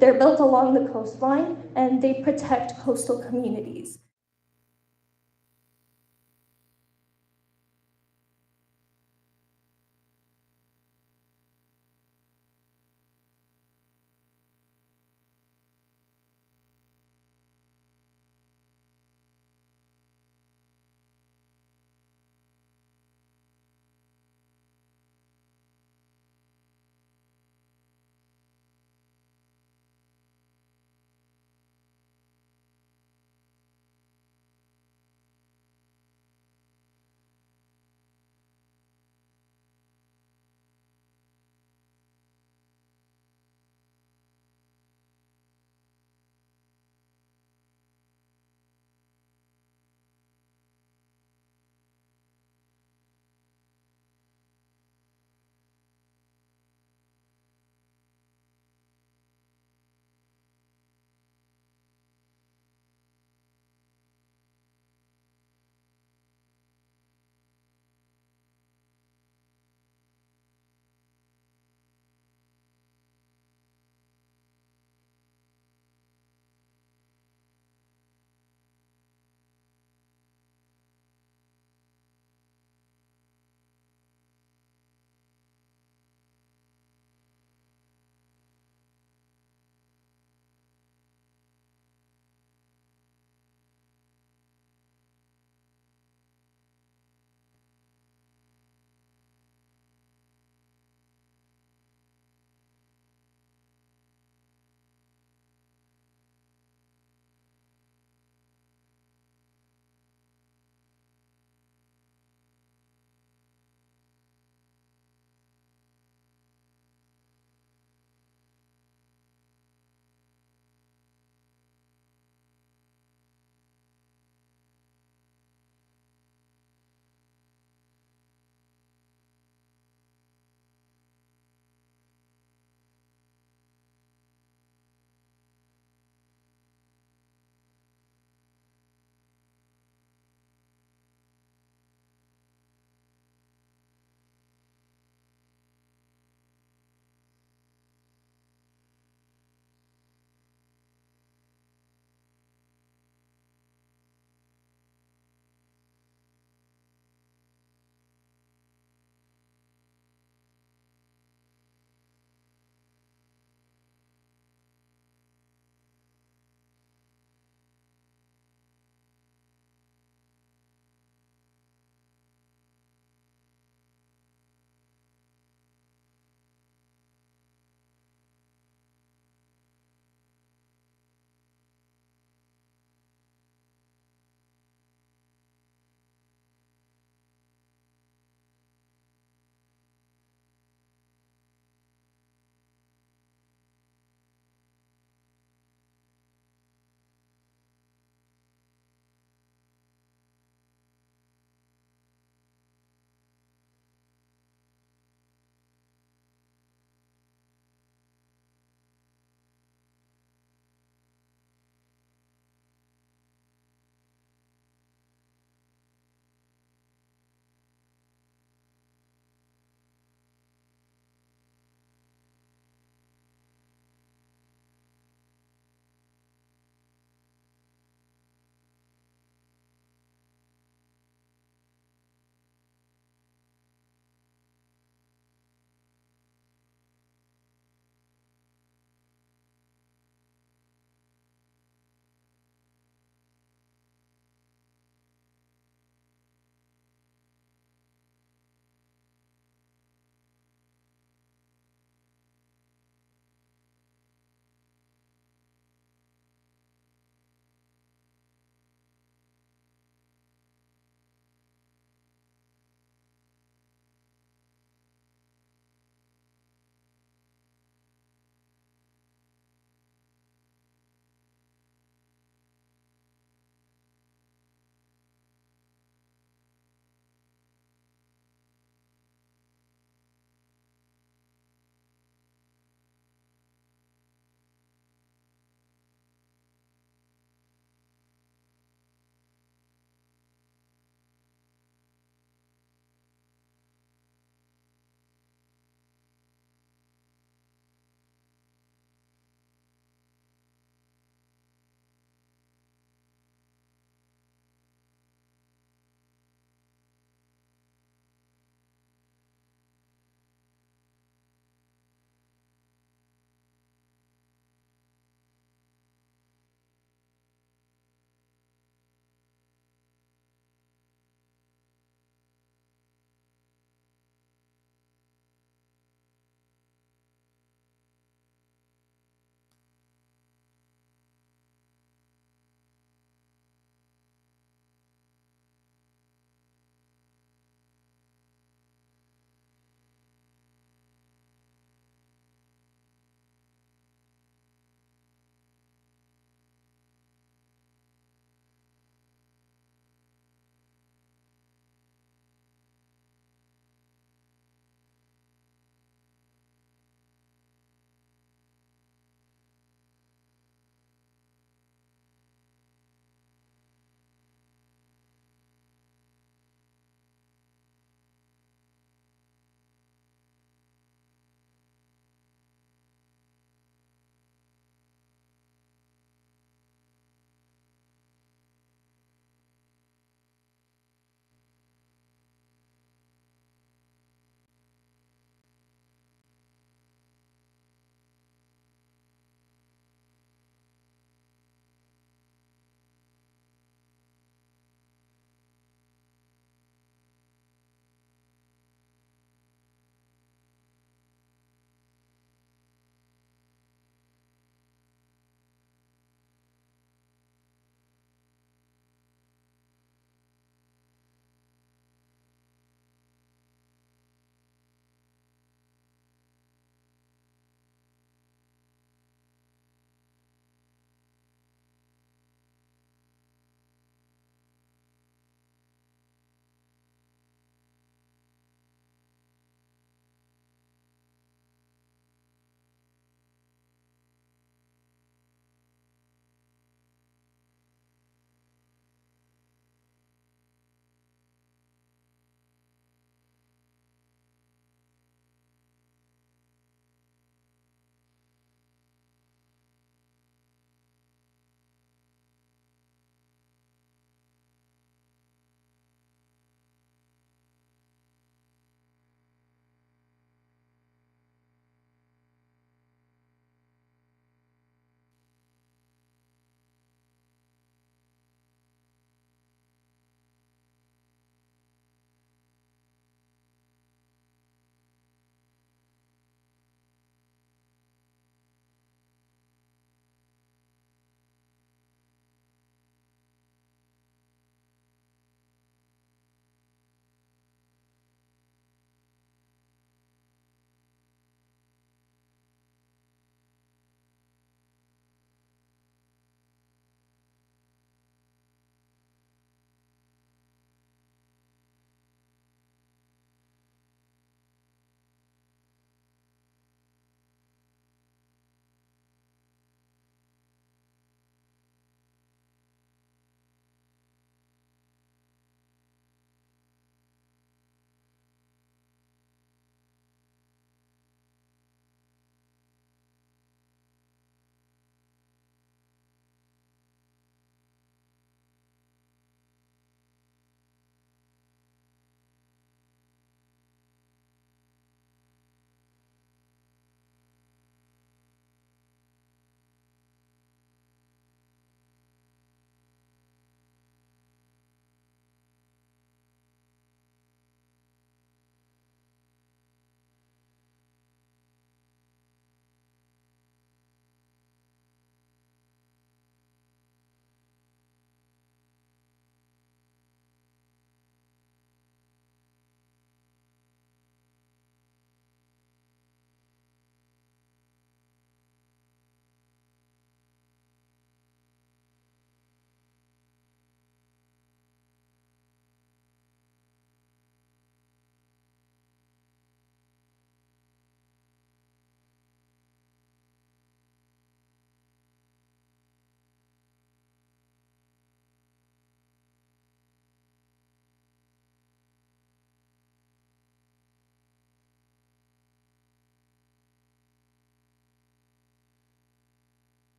They're built along the coastline, and they protect coastal communities.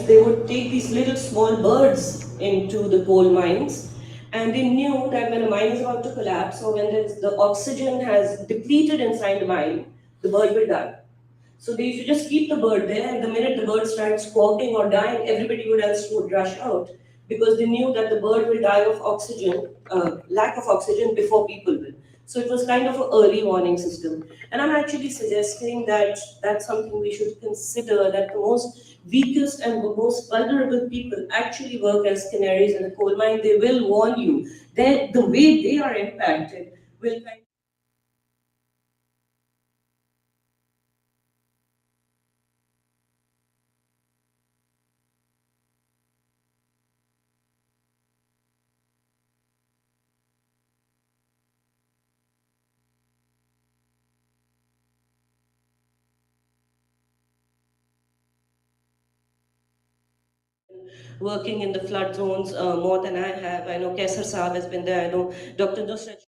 They would take these little small birds into the coal mines, and they knew that when a mine is about to collapse or when the oxygen has depleted inside the mine, the bird will die. So they used to just keep the bird there, and the minute the bird starts squawking or dying, everybody else would rush out because they knew that the bird will die of oxygen, lack of oxygen before people will. So it was kind of an early warning system. And I'm actually suggesting that that's something we should consider, that the most weakest and the most vulnerable people actually work as canaries in a coal mine. They will warn you. The way they are impacted will kind working in the flood zones more than I have. I know Kaisar Saab has been there. I know Dr. Nusrat.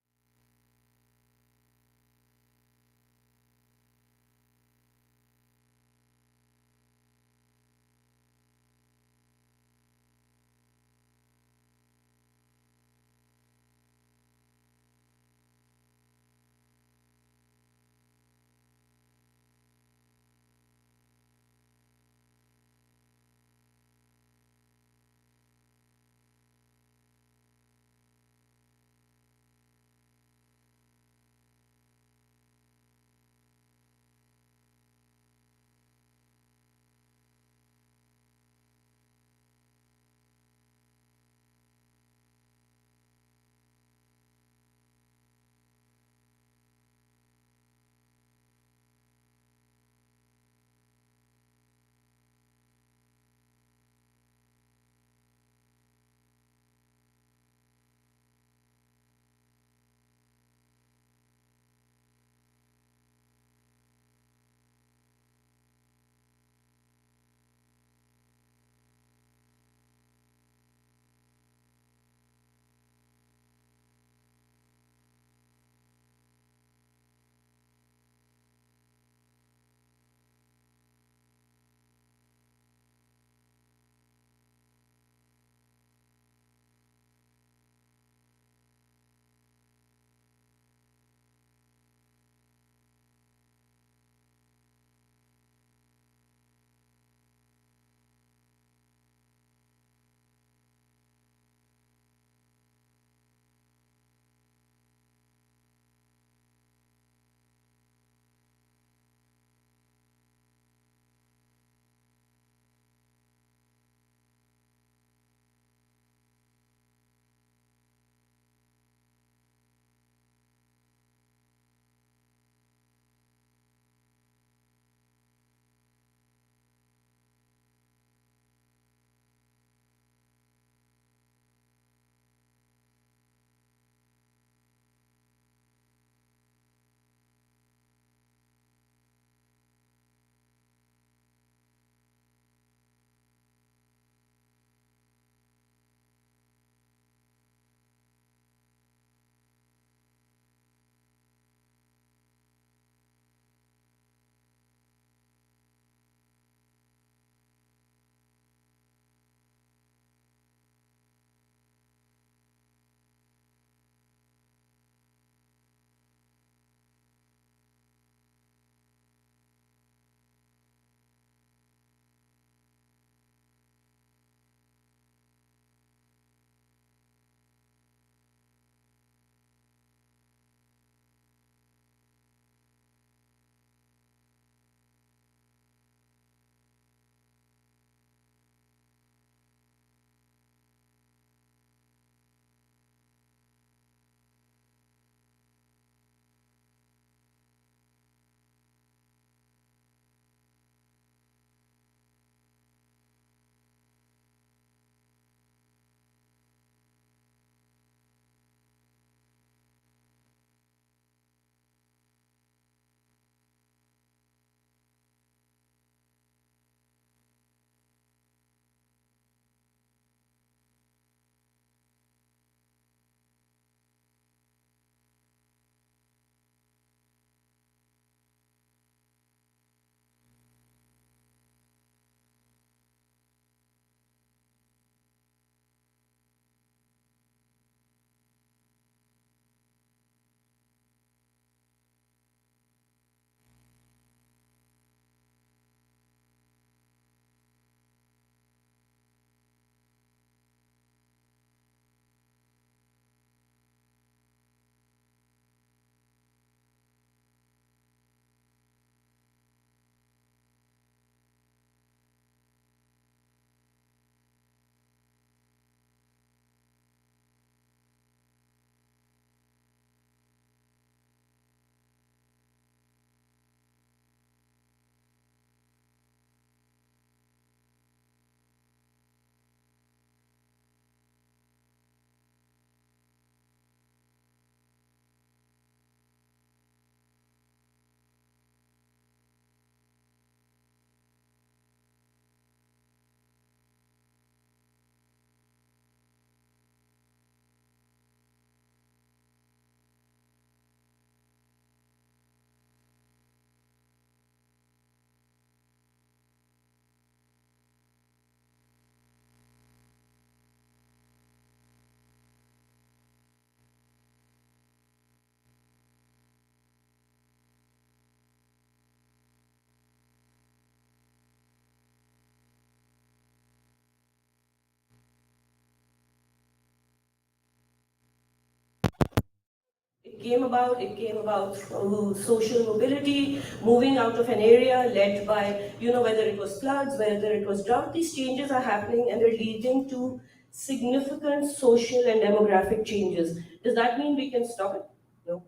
It came about through social mobility, moving out of an area led by, whether it was floods, whether it was drought. These changes are happening and they're leading to significant social and demographic changes. Does that mean we can stop it? No.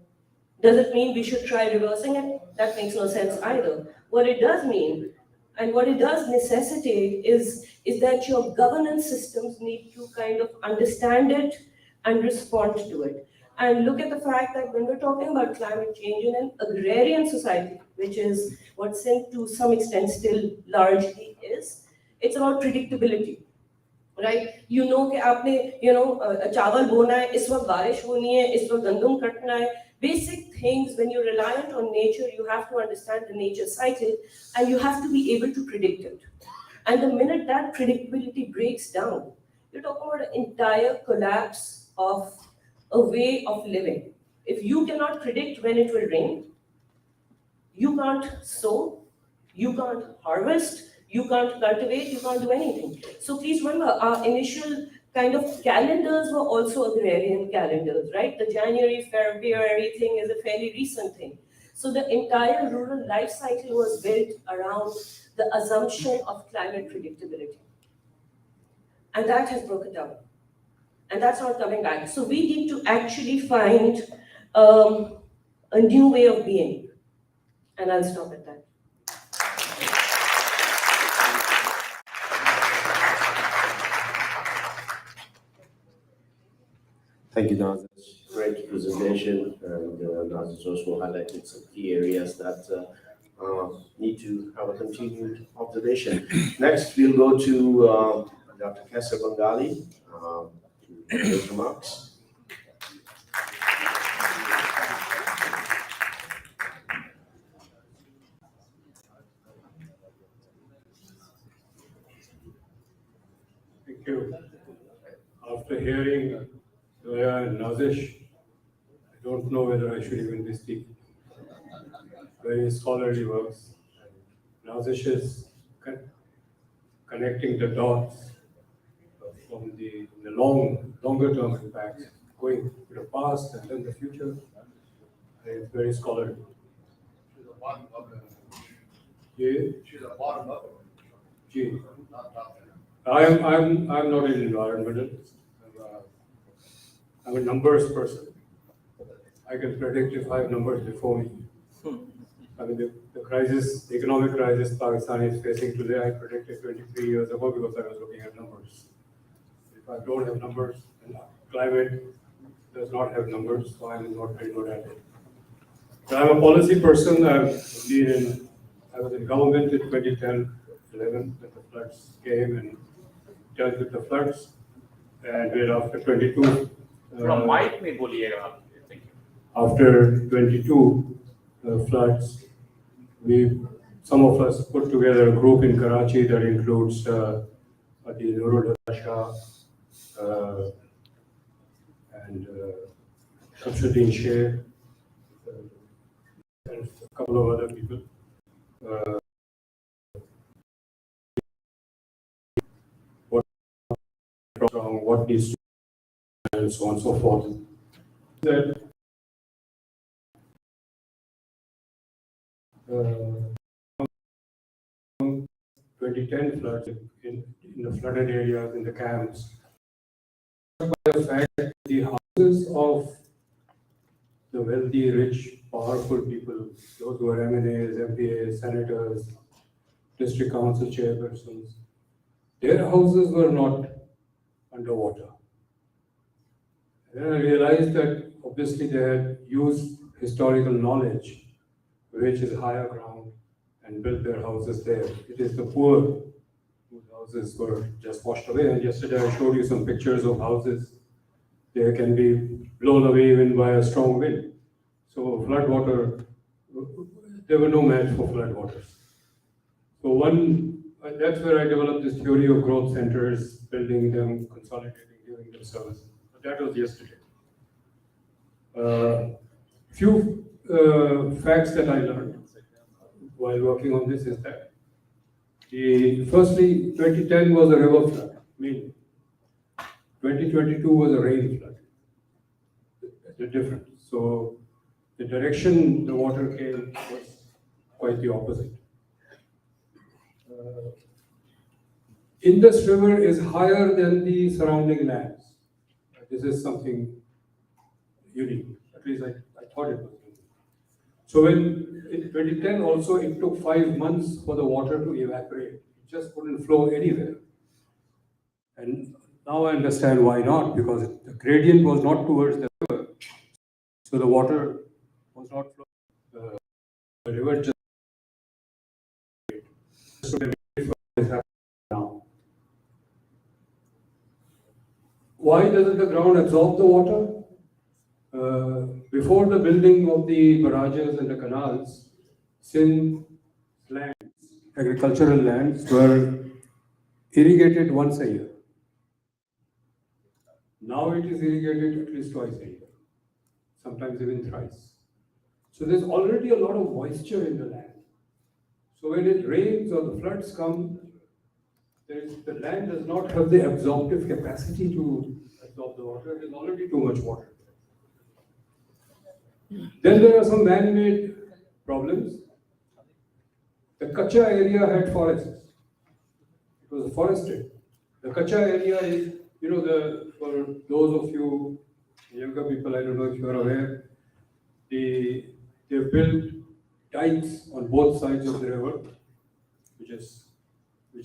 Does it mean we should try reversing it? That makes no sense either. What it does mean and what it does necessitate is that your governance systems need to kind of understand it and respond to it. And look at the fact that when we're talking about climate change in an agrarian society, which is what Sindh to some extent still largely is, it's about predictability. Right you know कि आपने चावल बोना है इस वक्त बारिश होनी है इस वक्त गंदम कटना है basic things when you're reliant on nature you have to understand the nature cycle and you have to be able to predict it and the minute that predictability breaks down you're talking about an entire collapse of a way of living if you cannot predict when it will rain you can't sow you can't harvest you can't cultivate, you can't do anything. So please remember, our initial kind of calendars were also agrarian calendars, right? The January, February thing is a fairly recent thing. So the entire rural life cycle was built around the assumption of climate predictability. And that has broken down. And that's not coming back. So we need to actually find a new way of being. And I'll stop at that. Thank you, Nazis. Great presentation, and Nazis also highlighted some key areas that need to have a continued observation. Next, we'll go to Dr. Kesa Bengali to make remarks. Thank you. After hearing Zoya and Nazish, I don't know whether I should even be speaking. Very scholarly works. Nazish is connecting the dots from the longer term impacts, going to the past and then the future. It's very scholarly. She's a bottom of it. Yeah. She's a bottom of it. Gee. Not top. I'm not an environmentalist. I'm a numbers person. I can predict if I have numbers before me. I mean, the crisis, the economic crisis Pakistan is facing today, I predicted 23 years ago because I was looking at numbers. If I don't have numbers, and climate does not have numbers, so I'm not very good at it. But I'm a policy person. I was in government in 2010, 11 when the floods came and dealt with the floods. And we're after 22. From mic में बोलिएगा आप. Thank you. After 22 floods, some of us put together a group in Karachi that includes the Nurul Shah and Shamsuddin Sheikh and a couple of other people. What needs to be and so on and so forth. That 2010 floods in the flooded areas, in the camps. By the fact that the houses of the wealthy, rich, powerful people, those who are MNAs, MPAs, senators, district council chairpersons, their houses were not underwater. And then I realized that obviously they had used historical knowledge, which is higher ground, and built their houses there. It is the poor whose houses were just washed away. And yesterday I showed you some pictures of houses. They can be blown away even by a strong wind. So floodwater, there were no match for floodwaters. So that's where I developed this theory of growth centers, building them, consolidating, giving them services. But that was yesterday. Few facts that I learned while working on this is that firstly, 2010 was a river flood, mainly. 2022 was a rain flood. The difference. So the direction the water came was quite the opposite. Indus River is higher than the surrounding lands. This is something unique. At least I thought it was unique. So when in 2010 also it took 5 months for the water to evaporate. It just couldn't flow anywhere. And now I understand why not, because the gradient was not towards the river. So the water was not flowing. The river just is happening now. Why doesn't the ground absorb the water? Before the building of the barrages and the canals, Sindh lands, agricultural lands, were irrigated once a year. Now it is irrigated at least twice a year, sometimes even thrice. So there's already a lot of moisture in the land. So when it rains or the floods come, the land does not have the absorptive capacity to absorb the water. There's already too much water. Then there are some man-made problems. The Kacha area had forests. It was forested. The Kacha area is, for those of you younger people, I don't know if you are aware, they've built dikes on both sides of the river, which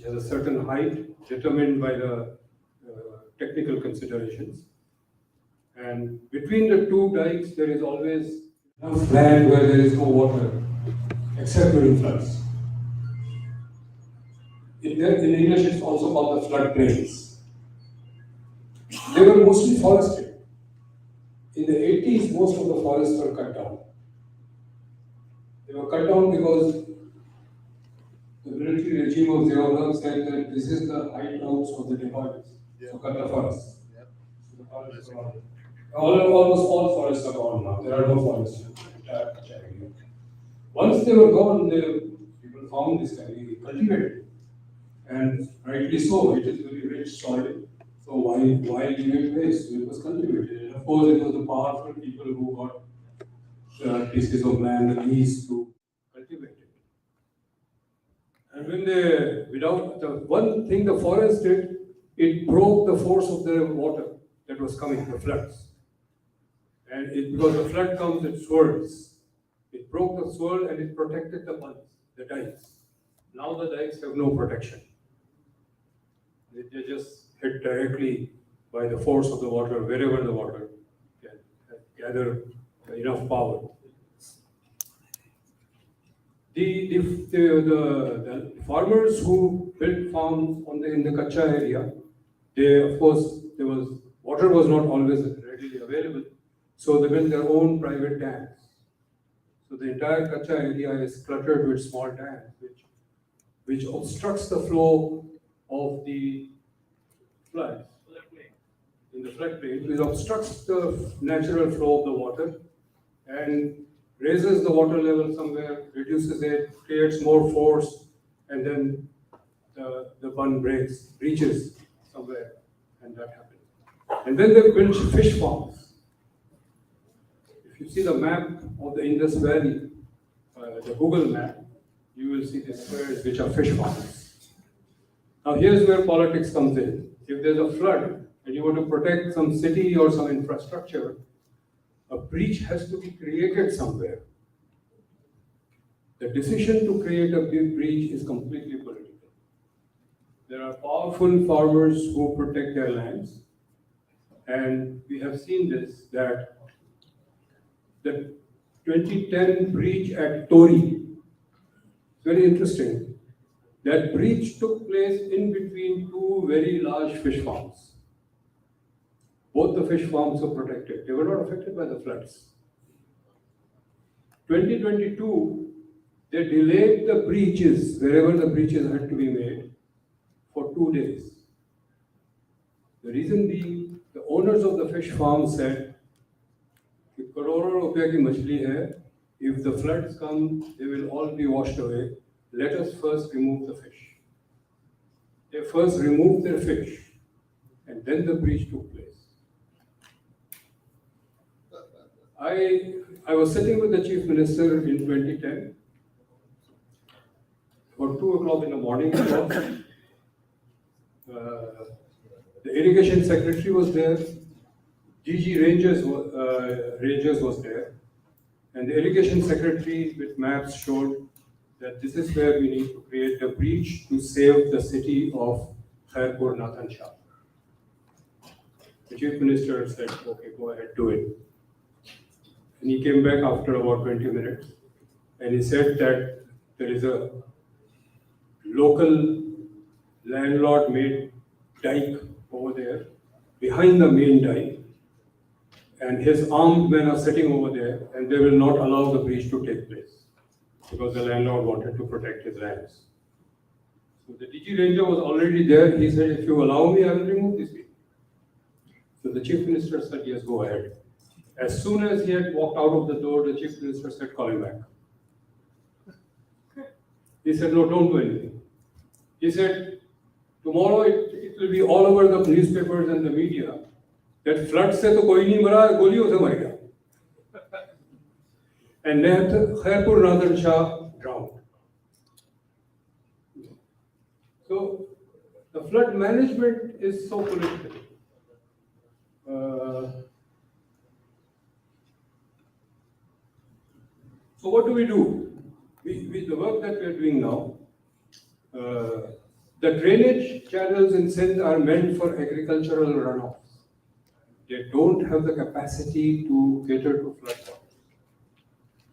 has a certain height determined by the technical considerations. And between the two dikes, there is always enough land where there is no water, except during floods. In English, it's also called the floodplains. They were mostly forested. In the 80s, most of the forests were cut down. They were cut down because the military regime of Ziaullah said that this is the hideouts of the dacoits. So cut the forests. So the forests are gone. Almost all forests are gone now. There are no forests in the entire area. Once they were gone, people found this area cultivated. And rightly so, it is very rich soil. So why leave it waste? It was cultivated. And of course, it was the powerful people who got pieces of land leased to cultivate it. And the one thing the forest did, it broke the force of the water that was coming, the floods. And because the flood comes, it swirls. It broke the swirl and it protected the dikes. Now the dikes have no protection. They just hit directly by the force of the water, wherever the water can gather enough power. The farmers who built farms in the Kacha area, of course, water was not always readily available, so they built their own private dams. So the entire Kacha area is cluttered with small dams, which obstructs the flow of the floods in the floodplain, which obstructs the natural flow of the water and raises the water level somewhere, reduces it, creates more force, and then the bund breaches somewhere, and that happens. And then they build fish farms. If you see the map of the Indus Valley, the Google map, you will see the squares which are fish farms. Now here's where politics comes in. If there's a flood and you want to protect some city or some infrastructure, a breach has to be created somewhere. The decision to create a big breach is completely political. There are powerful farmers who protect their lands, and we have seen this, that the 2010 breach at Tori, very interesting. That breach took place in between two very large fish farms. Both the fish farms were protected. They were not affected by the floods. 2022, they delayed the breaches, wherever the breaches had to be made, for 2 days. The reason being, the owners of the fish farm said, "Crore rupees ki machli hai. If the floods come, they will all be washed away. Let us first remove the fish." They first removed their fish, and then the breach took place. I was sitting with the Chief Minister in 2010. About 2 o'clock in the morning, it was. The Irrigation Secretary was there. DG Rangers was there. And the Irrigation Secretary with maps showed that this is where we need to create a breach to save the city of Khairpur Nathan Shah. The Chief Minister said, okay, go ahead, do it. And he came back after about 20 minutes and he said that there is a local landlord made dike over there behind the main dike, and his armed men are sitting over there and they will not allow the breach to take place because the landlord wanted to protect his lands. So the DG Ranger was already there. He said, if you allow me, I will remove this people. So the Chief Minister said, yes, go ahead. As soon as he had walked out of the door, the Chief Minister said, call him back. He said, no, don't do anything. He said, tomorrow it will be all over the newspapers and the media that flood se to koi nahi mara, goliyon se mar gaya. And Khairpur Nathan Shah drowned. So the flood management is so political. So what do? The work that we are doing now, the drainage channels in Sindh are meant for agricultural runoffs. They don't have the capacity to cater to flood water.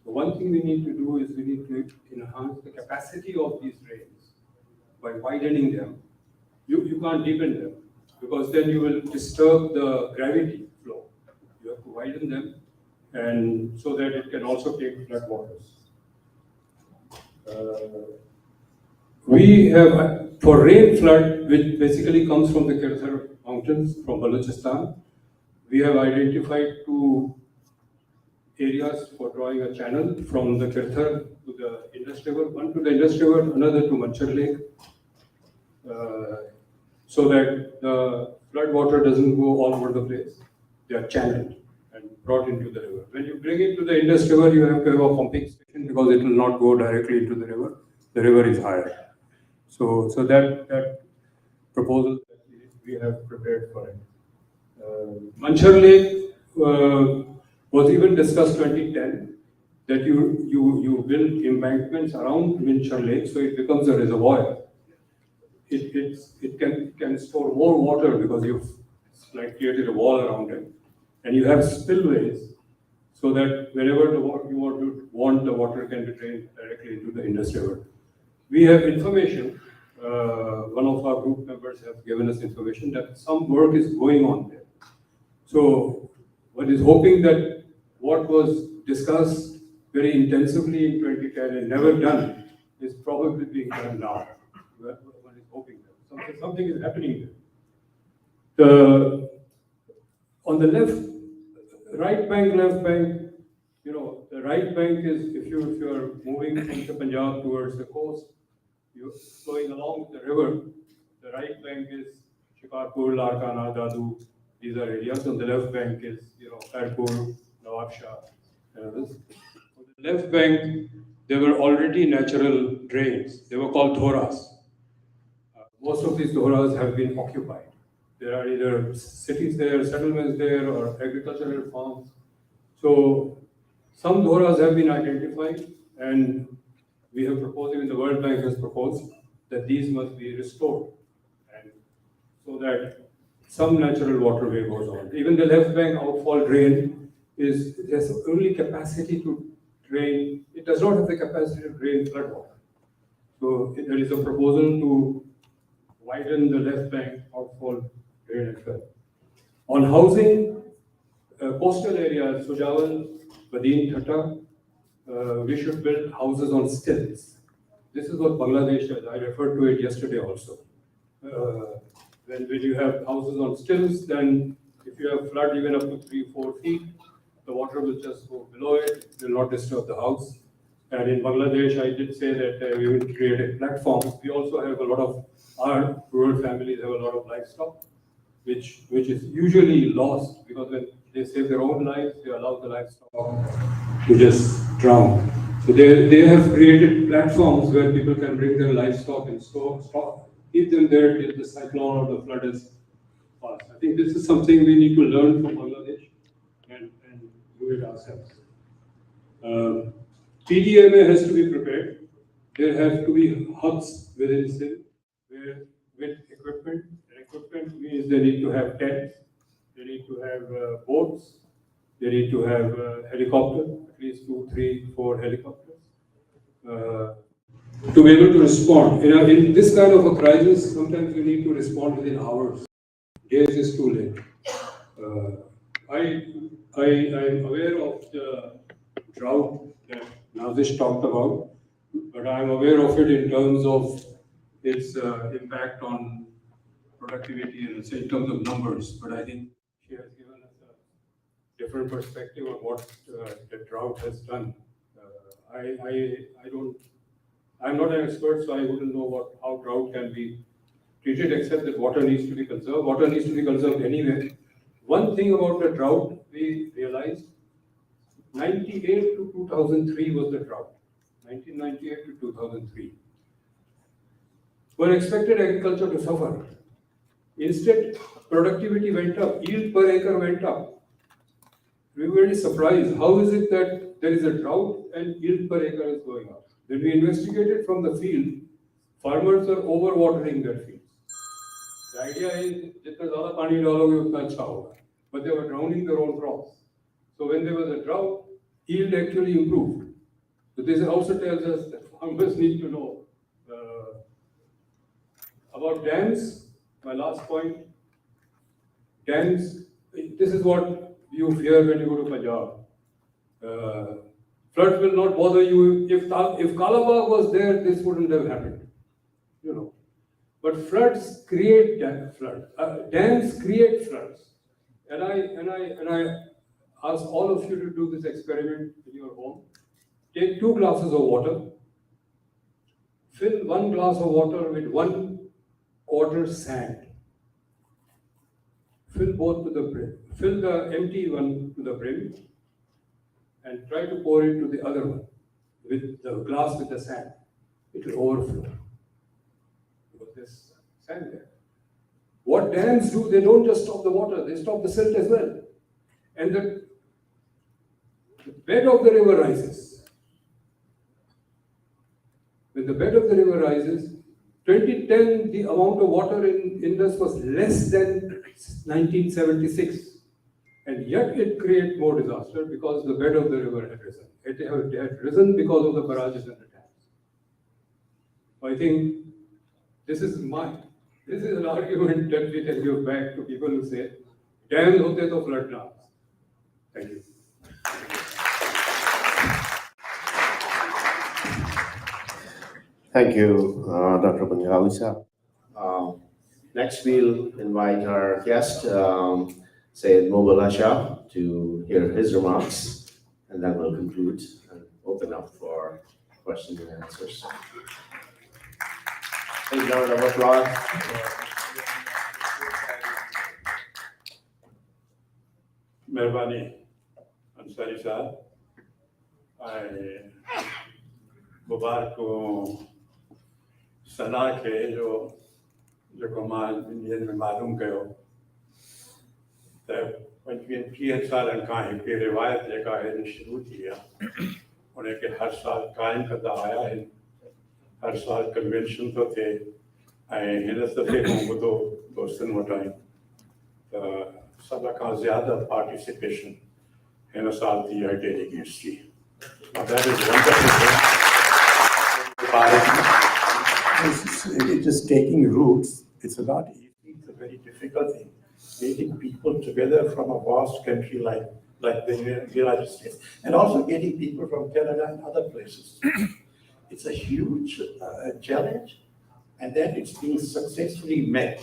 So one thing we need to do is we need to enhance the capacity of these drains by widening them. You can't deepen them because then you will disturb the gravity flow. You have to widen them and so that it can also take flood waters. We have, for rain flood, which basically comes from the Kirthar mountains from Balochistan, we have identified 2 areas for drawing a channel from the Kirthar to the Indus River, one to the Indus River, another to Manchar Lake, so that the flood water doesn't go all over the place. They are channeled and brought into the river. When you bring it to the Indus River, you have to have a pumping station because it will not go directly into the river. The river is higher. So that proposal that we have prepared for it. Manchar Lake was even discussed 2010 that you build embankments around Manchar Lake so it becomes a reservoir. It can store more water because you've created a wall around it, and you have spillways so that whenever you want the water can be drained directly into the Indus River. We have information. One of our group members have given us information that some work is going on there. So one is hoping that what was discussed very intensively in 2010 and never done is probably being done now. One is hoping that something is happening there. On the right bank, left bank, the right bank is if you're moving from the Punjab towards the coast, you're flowing along the river. The right bank is Shikarpur, Larkana, Dadu. These are areas. On the left bank is, Khairpur, Nawab Shah, and others. On the left bank, there were already natural drains. They were called thoras. Most of these thoras have been occupied. There are either cities there, settlements there, or agricultural farms. So some thoras have been identified, and we have proposed, even the World Bank has proposed, that these must be restored, and so that some natural waterway goes on. Even the left bank outfall drain has only capacity to drain. It does not have the capacity to drain flood water. So there is a proposal to widen the left bank outfall drain as well. On housing, coastal areas, Sujaval, Badin, Thata, we should build houses on stilts. This is what Bangladesh does. I referred to it yesterday also. When you have houses on stilts, then if you have flood even up to 3-4 feet, the water will just go below it. It will not disturb the house. And in Bangladesh, I did say that we will create a platform. We also have a lot of our rural families have a lot of livestock, which is usually lost because when they save their own lives, they allow the livestock to just drown. So they have created platforms where people can bring their livestock and keep them there till the cyclone or the flood is passed. I think this is something we need to learn from Bangladesh and do it ourselves. TDMA has to be prepared. There have to be hubs within Sindh where with equipment. And equipment means they need to have tents, they need to have boats, they need to have helicopter, at least 2, 3, 4 helicopters, to be able to respond. In this kind of a crisis, sometimes you need to respond within hours. Days is too late. I'm aware of the drought that Nazish talked about, but I'm aware of it in terms of its impact on productivity and in terms of numbers. But I think she has given us a different perspective on what the drought has done. I'm not an expert, so I wouldn't know how drought can be treated, except that water needs to be conserved. Water needs to be conserved anyway. One thing about the drought, we realized 98 to 2003 was the drought. 1998 to 2003. One expected agriculture to suffer. Instead, productivity went up, yield per acre went up. We were very surprised. How is it that there is a drought and yield per acre is going up? When we investigated from the field, farmers are overwatering their fields. The idea is, jitna zyada pani daloge utna acha hoga. But they were drowning their own crops. So when there was a drought, yield actually improved. So this also tells us that farmers need to know about dams. My last point, dams, this is what you fear when you go to Punjab. Floods will not bother you. If Kalabagh was there, this wouldn't have happened. You know. But floods create dams create floods. And I ask all of you to do this experiment in your home. Take 2 glasses of water, fill 1 glass of water with 1/4 sand. Fill both to the brim. Fill the empty one to the brim and try to pour it to the other one with the glass with the sand. It will overflow because there's sand there. What dams do, they don't just stop the water, they stop the silt as well. And the bed of the river rises. When the bed of the river rises, 2010, the amount of water in Indus was less than 1976. And yet it created more disaster because the bed of the river had risen. It had risen because of the barrages and the dams. I think this is an argument that we can give back to people who say, dams hote to flood na. Thank you. Thank you, Dr. Bangali sir. Next, we'll invite our guest, Syed Mobile Asha, to hear his remarks, and then we'll conclude and open up for questions and answers. Please, round of applause. Mehrbani, Ansari Sahab. Mubarak ko सलाह के जो कमाल Indian में मालूम कयो त 25-30 साल खां हिकु रिवायत जेका आहे शुरू थी आहे उनखे हर साल क़ाइमु कंदा आया आहिनि हर साल कन्वेंशन थो थिए ऐं हिन दफ़े खां ॿुधो दोस्तनि वटां त सभ खां ज़्यादा पार्टिसिपेशन हिन साल थी आहे डेलीगेट्स जी It's just taking roots. It's not easy. It's a very difficult thing. Getting people together from a vast country like the United States, and also getting people from Canada and other places. It's a huge challenge, and that it's being successfully met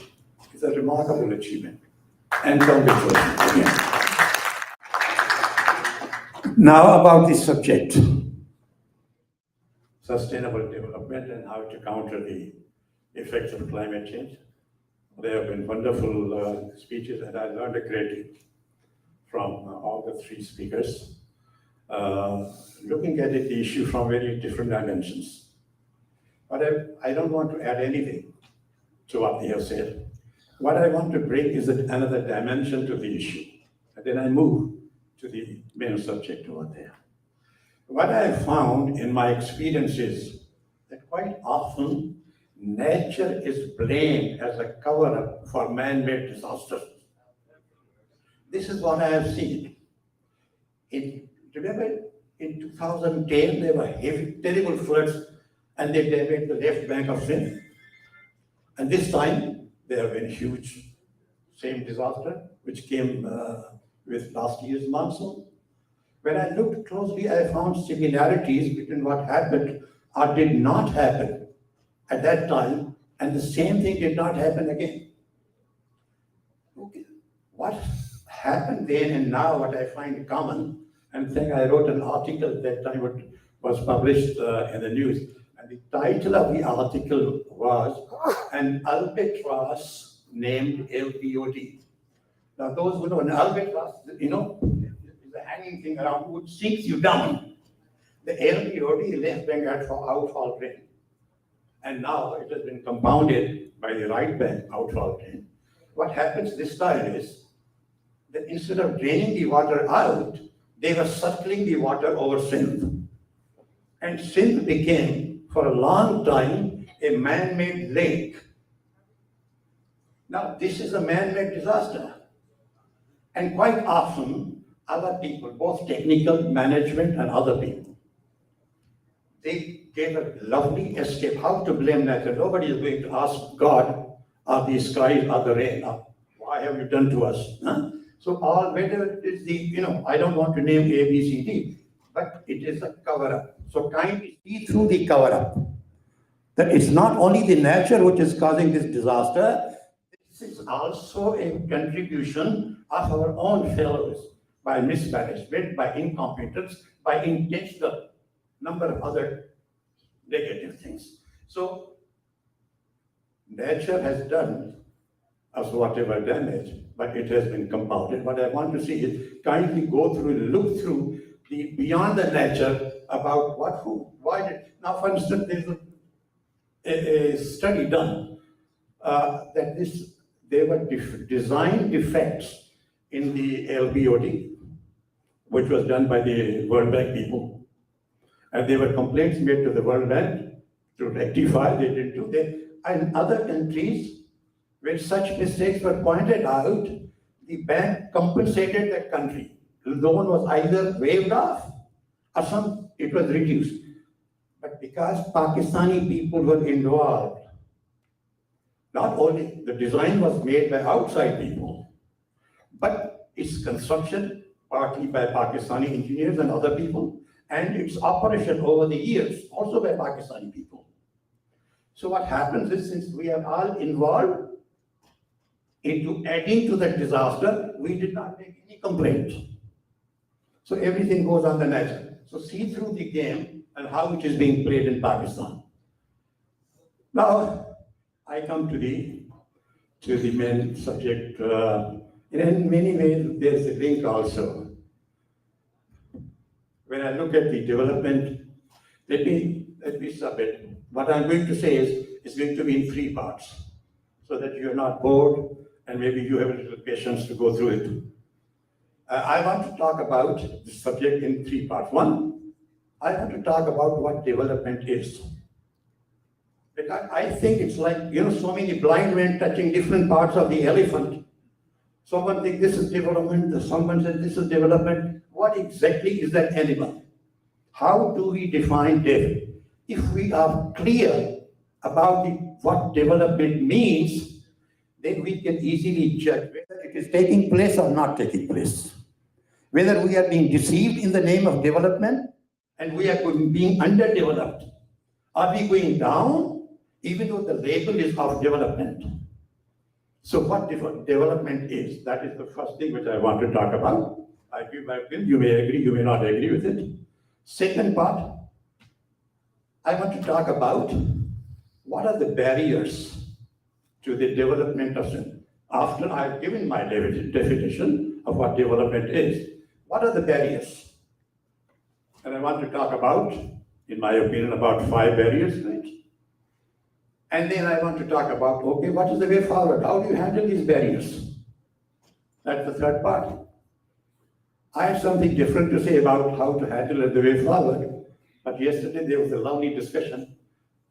is a remarkable achievement. And congratulations again. Now about this subject. Sustainable development and how to counter the effects of climate change. There have been wonderful speeches, and I learned a great deal from all the three speakers, looking at the issue from very different dimensions. But I don't want to add anything to what they have said. What I want to bring is another dimension to the issue. And then I move to the main subject over there. What I have found in my experience is that quite often nature is blamed as a cover-up for man-made disasters. This is what I have seen. Remember, in 2010, there were heavy, terrible floods, and they damaged the left bank of Sindh. And this time, there have been huge, same disaster, which came with last year's monsoon. When I looked closely, I found similarities between what happened or did not happen at that time, and the same thing did not happen again. Okay. What happened then and now, what I find common, and think I wrote an article at that time, what was published in the news, and the title of the article was An Albatross Named LPOD. Now, those who know an albatross, is a hanging thing around which sinks you down. The LPOD, left bank outfall drain. And now it has been compounded by the right bank outfall drain. What happens this time is that instead of draining the water out, they were circling the water over Sindh. And Sindh became, for a long time, a man-made lake. Now, this is a man-made disaster. And quite often, other people, both technical, management, and other people, they gave a lovely escape. How to blame nature? Nobody is going to ask God, or the skies, or the rain, why have you done to us? Huh? So whether it is the, I don't want to name A, B, C, D, but it is a cover-up. So kindly see through the cover-up that it's not only the nature which is causing this disaster, this is also a contribution of our own failures by mismanagement, by incompetence, by intentional number of other negative things. So nature has done us whatever damage, but it has been compounded. What I want to see is kindly go through, look through the beyond the nature about what, who, why did. Now, for instance, there's a study done that there were design defects in the LBOD, which was done by the World Bank people. And there were complaints made to the World Bank to rectify, they didn't do that. And other countries, when such mistakes were pointed out, the bank compensated that country. The loan was either waived off or it was reduced. But because Pakistani people were involved, not only the design was made by outside people, but its construction partly by Pakistani engineers and other people, and its operation over the years also by Pakistani people. So what happens is, since we are all involved into adding to that disaster, we did not make any complaint. So everything goes on the nature. So see through the game and how it is being played in Pakistan. Now, I come to the main subject. In many ways, there's a link also. When I look at the development, let me submit. What I'm going to say is, it's going to be in 3 parts, so that you're not bored and maybe you have a little patience to go through it. I want to talk about the subject in 3 parts. 1, I want to talk about what development is. Because I think it's like, so many blind men touching different parts of the elephant. Someone thinks this is development, someone says this is development. What exactly is that animal? How do we define development? If we are clear about what development means, then we can easily judge whether it is taking place or not taking place. Whether we are being deceived in the name of development and we are being underdeveloped. Are we going down even though the label is of development? So what development is, that is the first thing which I want to talk about. I give my opinion, you may agree, you may not agree with it. Second part, I want to talk about what are the barriers to the development of Sindh. after I've given my definition of what development is, what are the barriers? And I want to talk about, in my opinion, about 5 barriers, right? And then I want to talk about, okay, what is the way forward? How do you handle these barriers? That's the third part. I have something different to say about how to handle the way forward, but yesterday there was a lovely discussion,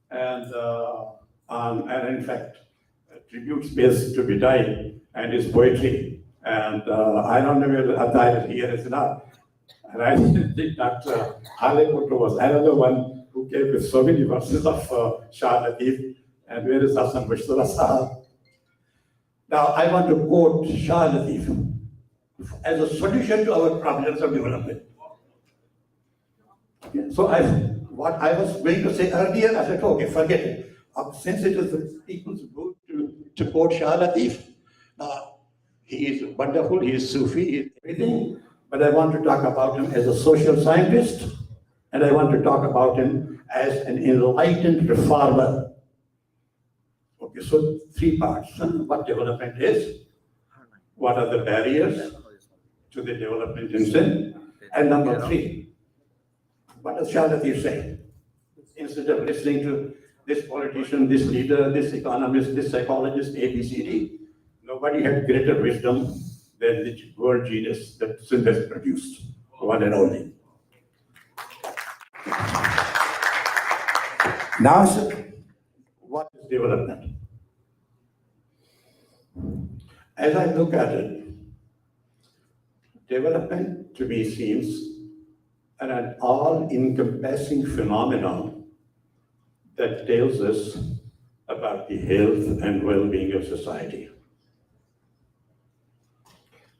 and in fact, tributes pays to Bidai and his poetry, and I don't know whether Atai here is not. And I think that Haleputra was another one who came with so many verses of Shah Latif, and where is Hassan Bashara Sahab? Now, I want to quote Shah Latif as a solution to our problems of development. Okay, so what I was going to say earlier, I said, okay, forget it. Since it is the people's mood to quote Shah Latif, he is wonderful, he is Sufi, he is everything, but I want to talk about him as a social scientist, and I want to talk about him as an enlightened reformer. Okay, so 3 parts. What development is, what are the barriers to the development in Sindh, and number 3, what does Shah Latif say? Instead of listening to this politician, this leader, this economist, this psychologist, ABCD, nobody had greater wisdom than the world genius that Sindh has produced, one and only. Now, sir, what is development? As I look at it, development to me seems an all-encompassing phenomenon that tells us about the health and well-being of society.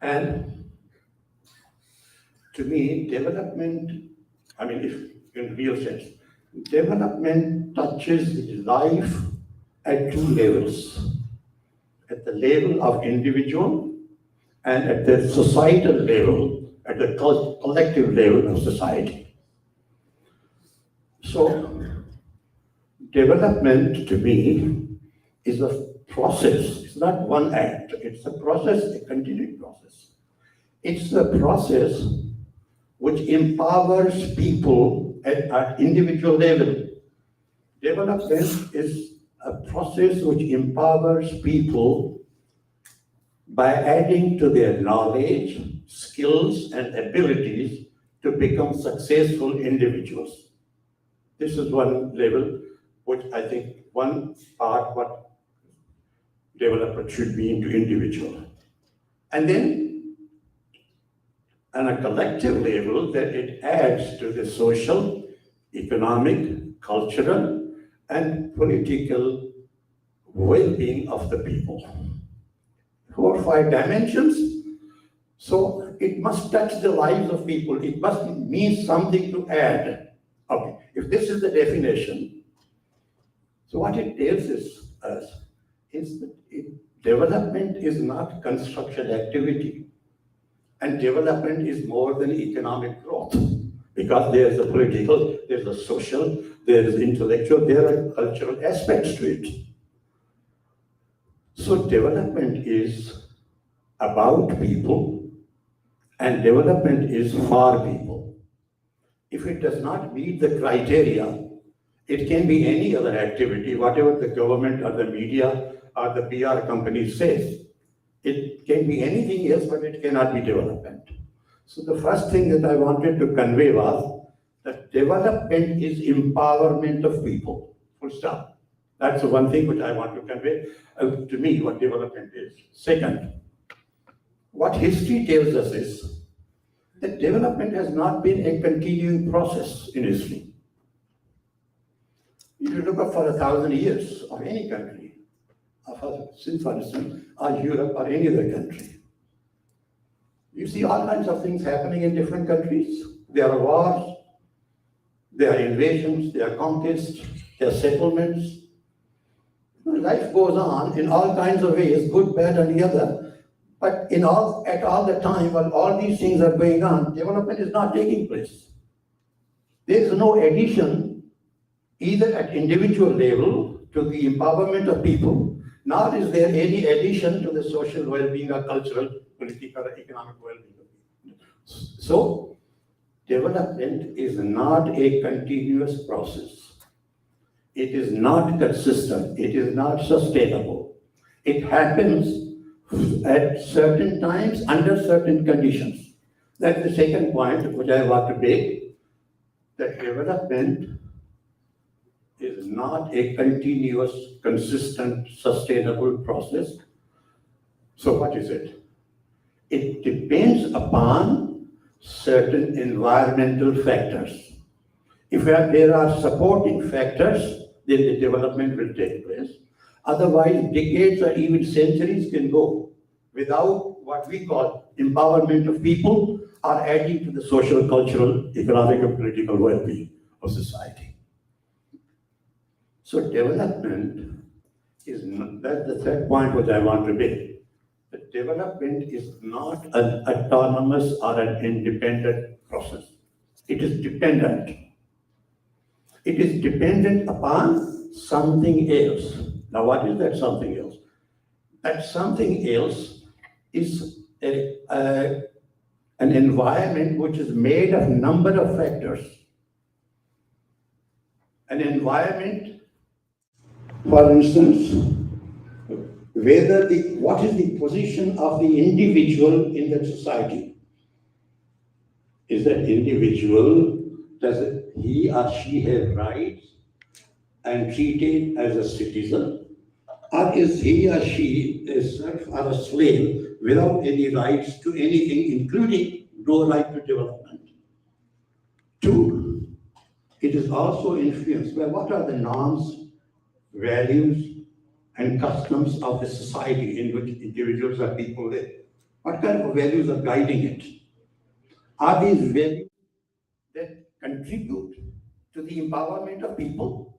And to me, development, I mean, if in real sense, development touches life at 2 levels. At the level of individual and at the societal level, at the collective level of society. So, development to me is a process. It's not one act. It's a process, a continuing process. It's a process which empowers people at individual level. Development is a process which empowers people by adding to their knowledge, skills, and abilities to become successful individuals. This is one level which I think one part what development should be into individual. And then on a collective level that it adds to the social, economic, cultural, and political well-being of the people. 4 or 5 dimensions. So it must touch the lives of people. It must mean something to add. Okay, if this is the definition, so what it tells us is that development is not construction activity. And development is more than economic growth. Because there's a political, there's a social, there is intellectual, there are cultural aspects to it. So development is about people and development is for people. If it does not meet the criteria, it can be any other activity, whatever the government or the media or the PR company says. It can be anything else, but it cannot be development. So the first thing that I wanted to convey was that development is empowerment of people, full stop. That's the one thing which I want to convey to me what development is. Second, what history tells us is that development has not been a continuing process in history. If you look up for 1,000 years of any country, since for instance, or Europe or any other country, you see all kinds of things happening in different countries. There are wars, there are invasions, there are conquests, there are settlements. Life goes on in all kinds of ways, good, bad, and the other. But at all the time, while all these things are going on, development is not taking place. There is no addition, either at individual level to the empowerment of people, nor is there any addition to the social well-being or cultural, political, or economic well-being. So, development is not a continuous process. It is not consistent. It is not sustainable. It happens at certain times under certain conditions. That's the second point which I want to make, that development is not a continuous, consistent, sustainable process. So what is it? It depends upon certain environmental factors. If there are supporting factors, then the development will take place. Otherwise, decades or even centuries can go without what we call empowerment of people or adding to the social, cultural, economic, and political well-being of society. So development is not, that's the third point which I want to make. The development is not an autonomous or an independent process. It is dependent. It is dependent upon something else. Now, what is that something else? That something else is an environment which is made of a number of factors. An environment, for instance, what is the position of the individual in that society? Is that individual, does he or she have rights and treated as a citizen? Or is he or she a serf or a slave without any rights to anything, including no right to development? Two, it is also influenced by what are the norms, values, and customs of the society in which individuals or people live. What kind of values are guiding it? Are these values that contribute to the empowerment of people?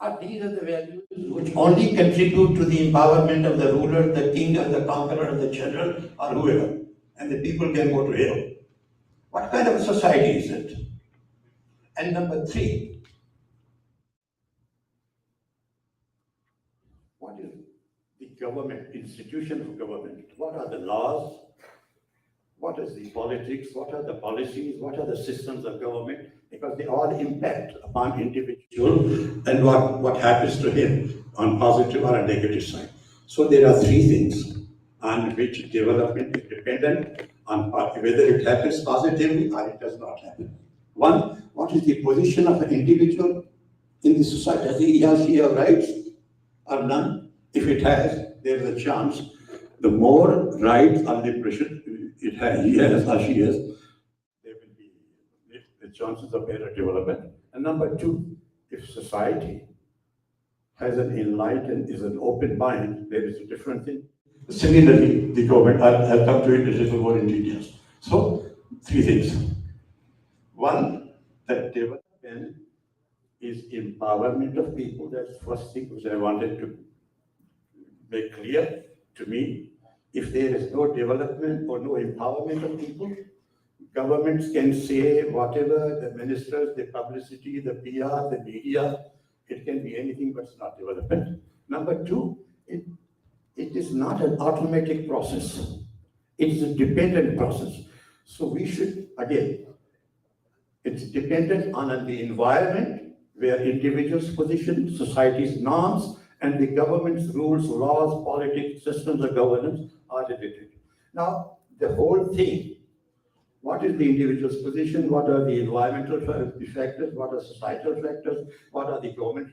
Or these are the values which only contribute to the empowerment of the ruler, the king, or the conqueror, or the general, or whoever, and the people can go to hell? What kind of a society is it? And number three, what is the government, institution of government? What are the laws? What is the politics? What are the policies? What are the systems of government? Because they all impact upon individual and what happens to him on positive or a negative side. So there are three things on which development is dependent on whether it happens positively or it does not happen. One, what is the position of an individual in the society? Does he or she have rights or none? If it has, there is a chance. The more rights or liberation he has or she has, there will be the chances of better development. And number two, if society has an enlightened, is an open mind, there is a different thing. Similarly, the government, I'll come to it a little more in details. So, three things. One, that development is empowerment of people. That's the first thing which I wanted to make clear to me. If there is no development or no empowerment of people, governments can say whatever, the ministers, the publicity, the PR, the media, it can be anything but it's not development. Number two, it is not an automatic process. It is a dependent process. So we should, again, it's dependent on the environment where individuals' position, society's norms, and the government's rules, laws, politics, systems of governance are related. Now, the whole thing, what is the individual's position? What are the environmental factors? What are societal factors? What are the government?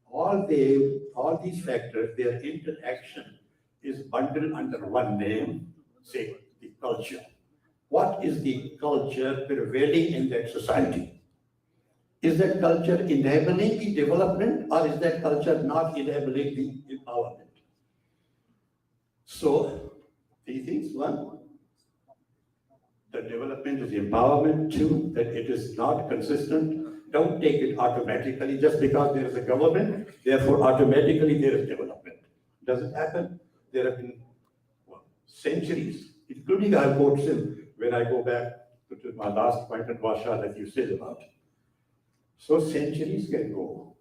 All these factors, their interaction is bundled under one name, say the culture. What is the culture prevailing in that society? Is that culture enabling the development or is that culture not enabling the empowerment? So, three things. One, the development is empowerment. Two, that it is not consistent. Don't take it automatically just because there is a government, therefore automatically there is development. Doesn't happen. There have been centuries, including our quotes when I go back to my last point at Vasha that you said about. So centuries can go.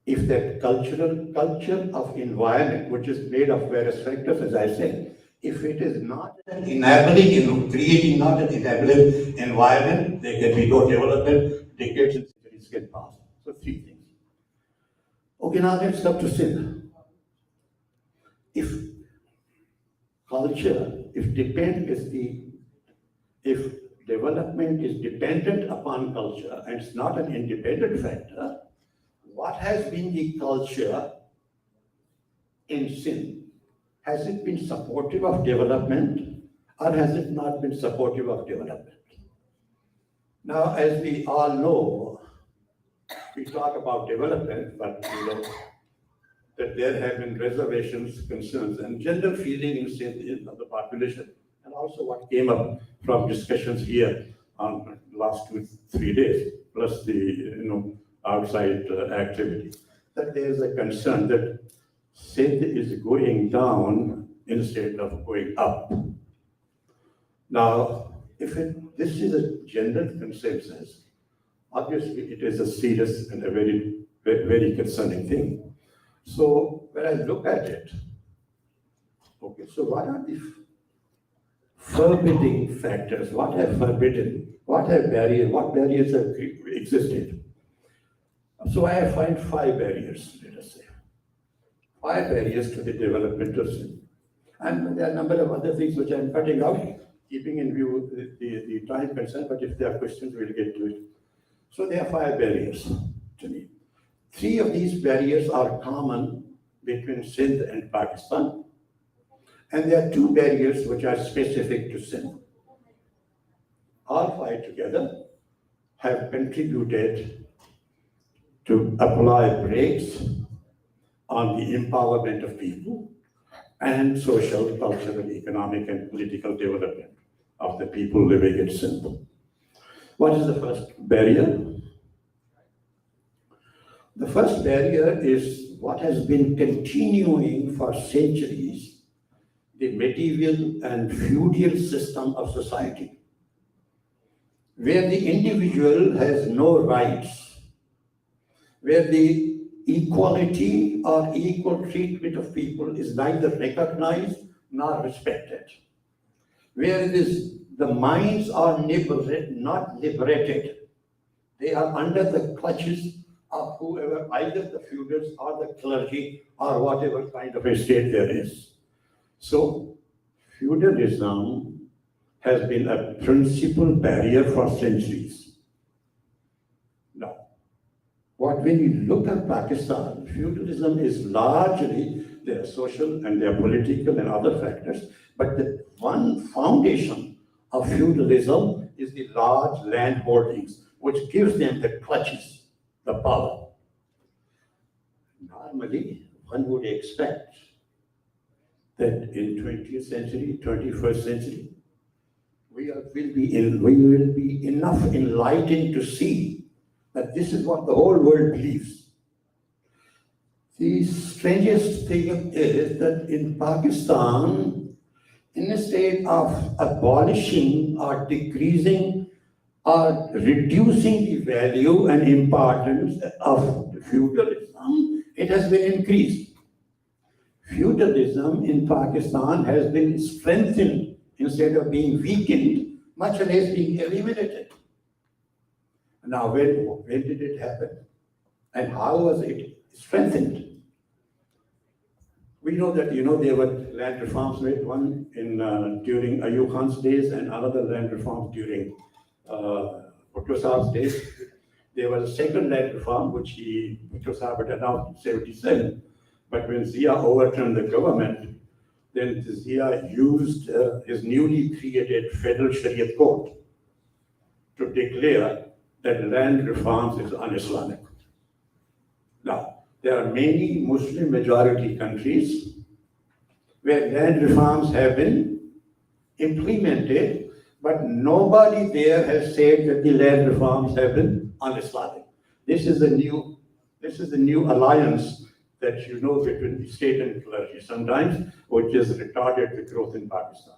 if that culture of environment, which is made of various factors, as I said, if it is not an enabling, creating not an enabling environment, there can be no development, decades and centuries can pass. So three things. Okay, now let's come to Sindh. If culture, if development is dependent upon culture and it's not an independent factor, what has been the culture in Sindh? Has it been supportive of development or has it not been supportive of development? Now, as we all know, we talk about development, but that there have been reservations, concerns, and general feeling in Sindh of the population, and also what came up from discussions here on the last 2-3 days, plus the outside activity, that there is a concern that Sindh is going down instead of going up. Now, if this is a general consensus, obviously it is a serious and a very, very concerning thing. So when I look at it, okay, so what are the forbidding factors? What have forbidden? What barriers have existed? So I find 5 barriers, let us say. 5 barriers to the development of Sindh. And there are a number of other things which I'm cutting out, keeping in view the time concern, but if there are questions, we'll get to it. So there are 5 barriers to me. 3 of these barriers are common between Sindh and Pakistan. And there are 2 barriers which are specific to Sindh. All 5 together have contributed to apply brakes on the empowerment of people and social, cultural, economic, and political development of the people living in Sindh. What is the first barrier? The first barrier is what has been continuing for centuries, the medieval and feudal system of society, where the individual has no rights, where the equality or equal treatment of people is neither recognized nor respected, where the minds are not liberated. They are under the clutches of whoever, either the feudals or the clergy or whatever kind of a state there is. So feudalism has been a principal barrier for centuries. Now, when you look at Pakistan, feudalism is largely their social and their political and other factors, but the one foundation of feudalism is the large land holdings, which gives them the clutches, the power. Normally, one would expect that in 20th century, 21st century, we will be enough enlightened to see that this is what the whole world believes. The strangest thing is that in Pakistan, instead of abolishing or decreasing or reducing the value and importance of feudalism, it has been increased. Feudalism in Pakistan has been strengthened instead of being weakened, much less being eliminated. Now, when did it happen? And how was it strengthened? We know that, there were land reforms made, one during Ayub Khan's days and another land reforms during Bhutto Sahab's days. There was a second land reform, which Bhutto Sahab had announced in 1977. But when Zia overturned the government, then Zia used his newly created federal Shariat court to declare that land reforms is un-Islamic. Now, there are many Muslim majority countries where land reforms have been implemented, but nobody there has said that the land reforms have been un-Islamic. This is a new alliance that between the state and clergy sometimes, which has retarded the growth in Pakistan.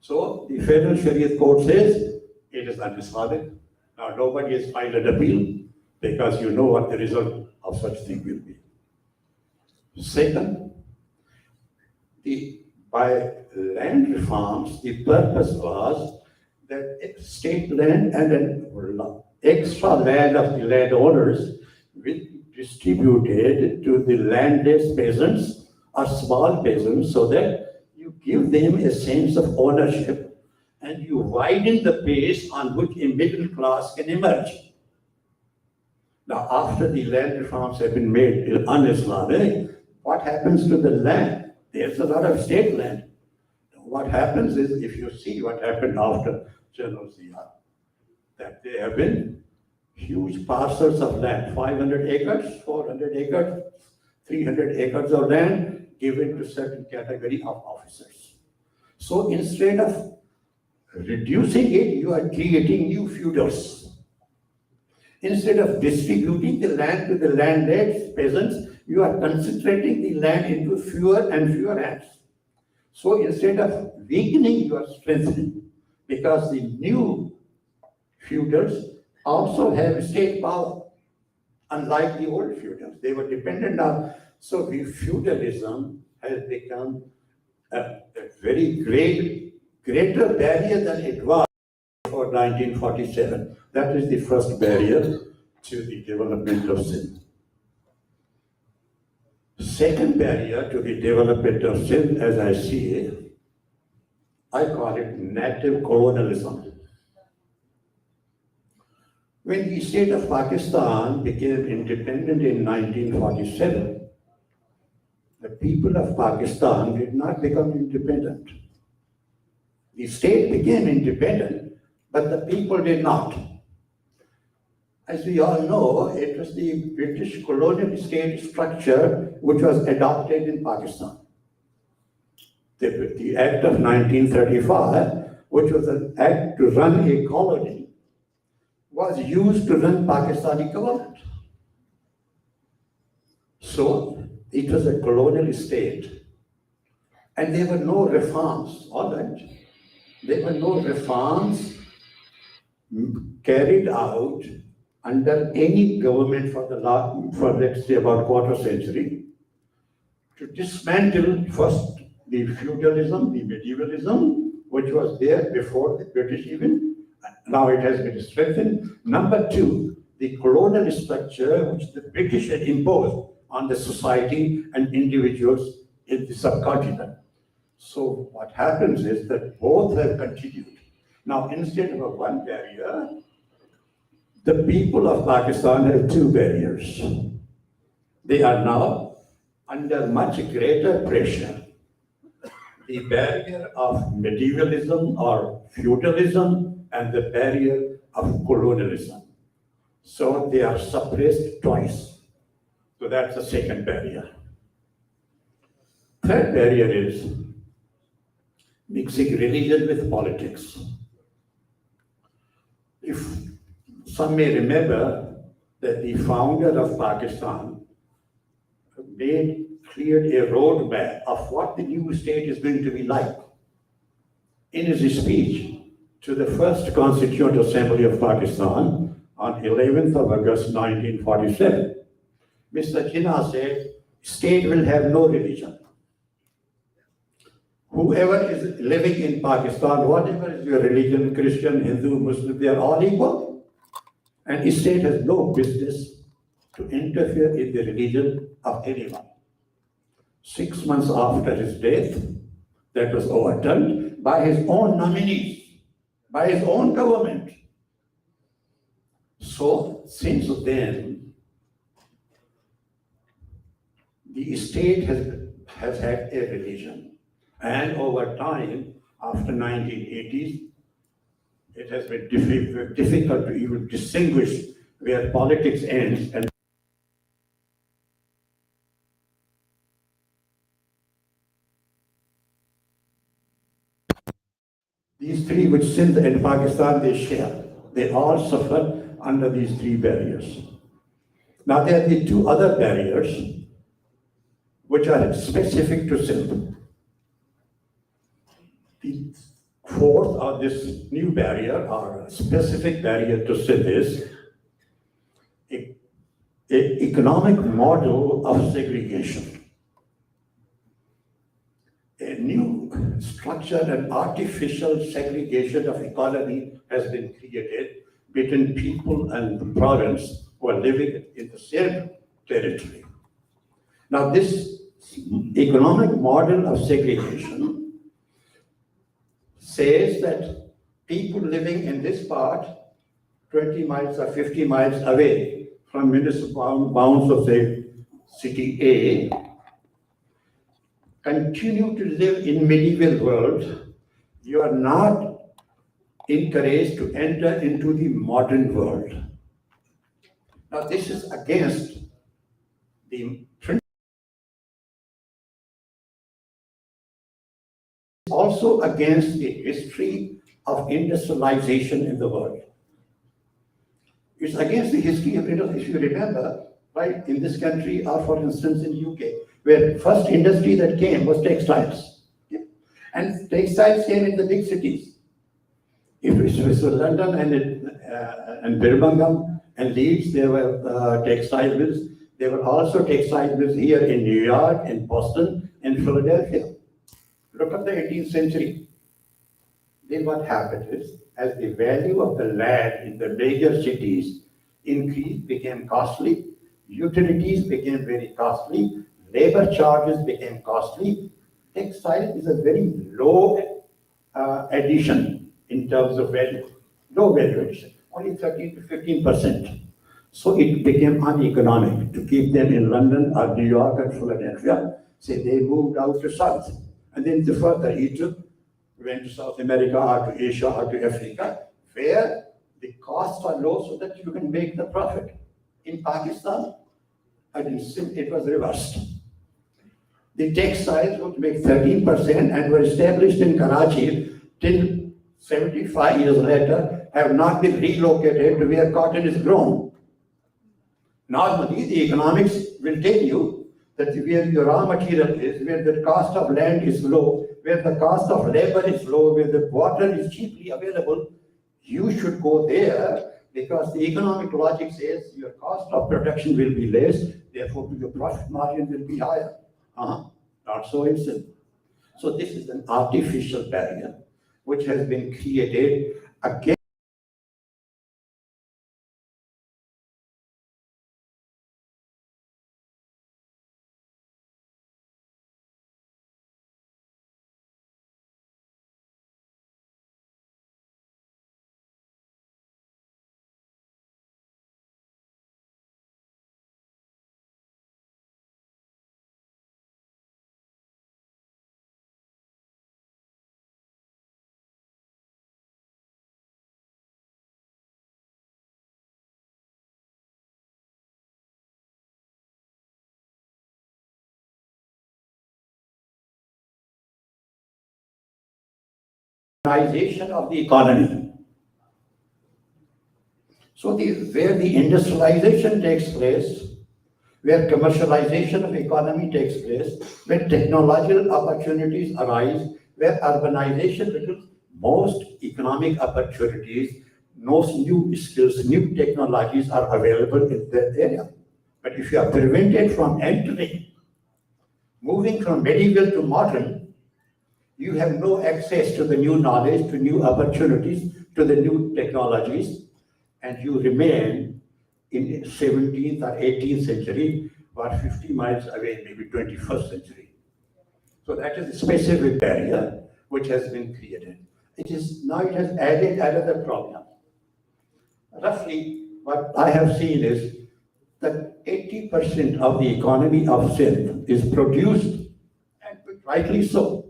So the federal Shariat court says it is un-Islamic. Now nobody has filed an appeal because you know what the result of such thing will be. Second, by land reforms, the purpose was that state land and an extra land of the landowners will be distributed to the landless peasants or small peasants so that you give them a sense of ownership and you widen the base on which a middle class can emerge. Now, after the land reforms have been made un-Islamic, what happens to the land? There's a lot of state land. What happens is, if you see what happened after General Zia, that there have been huge parcels of land, 500 acres, 400 acres, 300 acres of land given to certain category of officers. So instead of reducing it, you are creating new feudals. Instead of distributing the land to the landless peasants, you are concentrating the land into fewer and fewer hands. So instead of weakening, you are strengthening, because the new feudals also have state power, unlike the old feudals. They were dependent on, so the feudalism has become a very greater barrier than it was before 1947. That is the first barrier to the development of Sindh. Second barrier to the development of Sindh, as I see it, I call it native colonialism. When the state of Pakistan became independent in 1947, the people of Pakistan did not become independent. The state became independent, but the people did not. As we all know, it was the British colonial state structure which was adopted in Pakistan. The Act of 1935, which was an act to run a colony, was used to run Pakistani government. So it was a colonial state. And there were no reforms, all right? There were no reforms carried out under any government for let's say about quarter century to dismantle first the feudalism, the medievalism, which was there before the British even. Now it has been strengthened. Number two, the colonial structure which the British had imposed on the society and individuals in the subcontinent. So what happens is that both have continued. Now, instead of a one barrier, the people of Pakistan have two barriers. They are now under much greater pressure. The barrier of medievalism or feudalism and the barrier of colonialism. So they are suppressed twice. So that's the second barrier. Third barrier is mixing religion with politics. If some may remember that the founder of Pakistan cleared a roadmap of what the new state is going to be like. In his speech to the first Constituent Assembly of Pakistan on 11th of August 1947, Mr. Jinnah said, state will have no religion. Whoever is living in Pakistan, whatever is your religion, Christian, Hindu, Muslim, they are all equal. And the state has no business to interfere in the religion of anyone. 6 months after his death, that was overturned by his own nominees, by his own government. So, since then, the state has had a religion. And over time, after 1980s, it has been difficult to even distinguish where politics ends and these three which Sindh and Pakistan they share, they all suffer under these three barriers. Now there are the two other barriers which are specific to Sindh. The fourth, or this new barrier, or specific barrier to Sindh is a an economic model of segregation. A new structured and artificial segregation of economy has been created between people and the province who are living in the same territory. Now, this economic model of segregation says that people living in this part, 20 miles or 50 miles away from municipal bounds of, say, city A, continue to live in medieval world. You are not encouraged to enter into the modern world. Now, this is against the principle, also against the history of industrialization in the world. It's against the history of industrialization. If you remember, right, in this country, or for instance in UK, where first industry that came was textiles. Yeah. And textiles came in the big cities. If it was London and Birmingham and Leeds, there were textile mills. There were also textile mills here in New York, in Boston, in Philadelphia. Look at the 18th century. Then what happened is, as the value of the land in the major cities increased, became costly, utilities became very costly, labor charges became costly. Textile is a very low addition in terms of value, low value addition, only 13 to 15%. So it became uneconomic to keep them in London or New York or Philadelphia. So they moved out to South. And then the further Egypt went to South America or to Asia or to Africa, where the costs are low so that you can make the profit. In Pakistan, and in Sindh, it was reversed. The textiles would make 13% and were established in Karachi till 75 years later, have not been relocated to where cotton is grown. Normally, the economics will tell you that where your raw material is, where the cost of land is low, where the cost of labor is low, where the water is cheaply available, you should go there because the economic logic says your cost of production will be less, therefore your profit margin will be higher. Not so in Sindh. So this is an artificial barrier which has been created against industrialization of the economy. So where the industrialization takes place, where commercialization of economy takes place, where technological opportunities arise, where urbanization results, most economic opportunities, most new skills, new technologies are available in that area. But if you are prevented from entering, moving from medieval to modern, you have no access to the new knowledge, to new opportunities, to the new technologies, and you remain in the 17th or 18th century or 50 miles away, maybe 21st century. So that is a specific barrier which has been created. It has added another problem. Roughly, what I have seen is that 80% of the economy of Sindh is produced, and rightly so.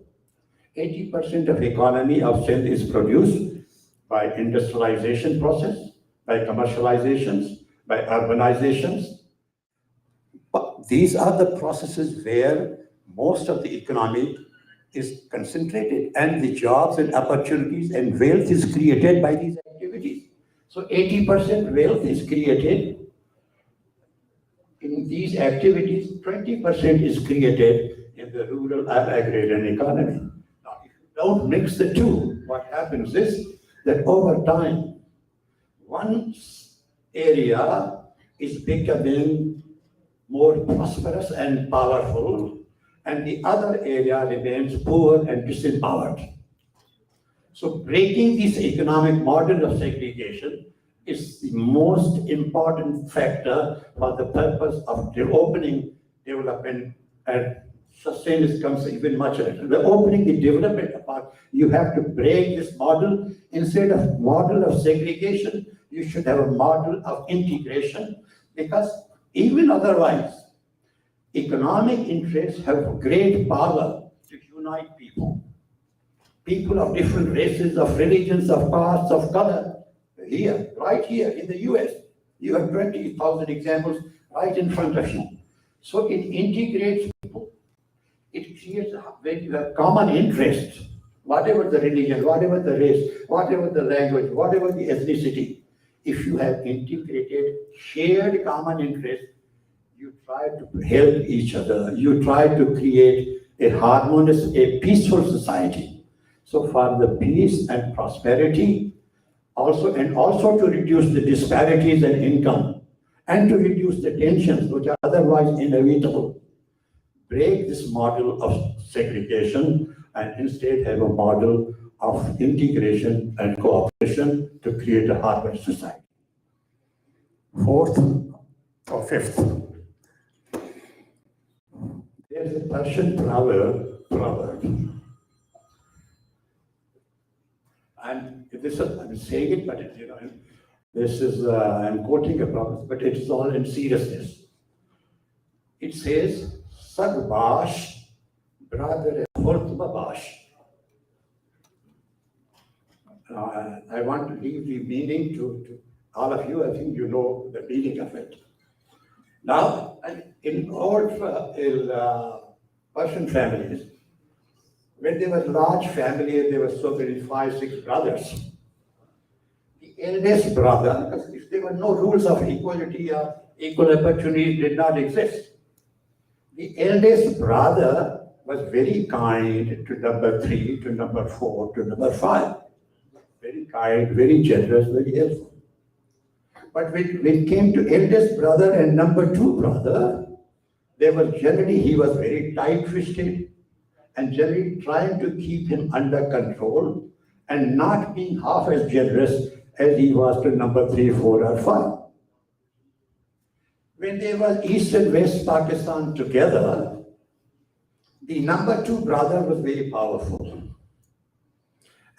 80% of economy of Sindh is produced by industrialization process, by commercializations, by urbanizations. But these are the processes where most of the economy is concentrated and the jobs and opportunities and wealth is created by these activities. So 80% wealth is created in these activities, 20% is created in the rural and agrarian economy. Now, if you don't mix the two, what happens is that over time, one area is becoming more prosperous and powerful, and the other area remains poor and disempowered. So breaking this economic model of segregation is the most important factor for the purpose of opening development, and sustenance comes even much later. The opening the development apart, you have to break this model. Instead of model of segregation, you should have a model of integration, because even otherwise, economic interests have great power to unite people. People of different races, of religions, of castes, of color, here, right here in the US. You have 20,000 examples right in front of you. So it integrates people. It creates, when you have common interests, whatever the religion, whatever the race, whatever the language, whatever the ethnicity, if you have integrated, shared common interests, you try to help each other. You try to create a harmonious, a peaceful society. So for the peace and prosperity, also to reduce the disparities in income, and to reduce the tensions which are otherwise inevitable, break this model of segregation and instead have a model of integration and cooperation to create a harmonious society. Fourth or fifth, there's a Persian proverb. And this is, I'm saying it, but this is, I'm quoting a proverb, but it's all in seriousness. It says, Sagbash, brother, Bash. I want to leave the meaning to all of you. I think you know the meaning of it. Now, in old Persian families, when they were large family, there were so many 5, 6 brothers. The eldest brother, because if there were no rules of equality or equal opportunity did not exist, the eldest brother was very kind to number 3, to number 4, to number 5. Very kind, very generous, very helpful. But when it came to eldest brother and number 2 brother, he was very tight-fisted and generally trying to keep him under control and not being half as generous as he was to number 3, 4, or 5. When they were East and West Pakistan together, the number 2 brother was very powerful.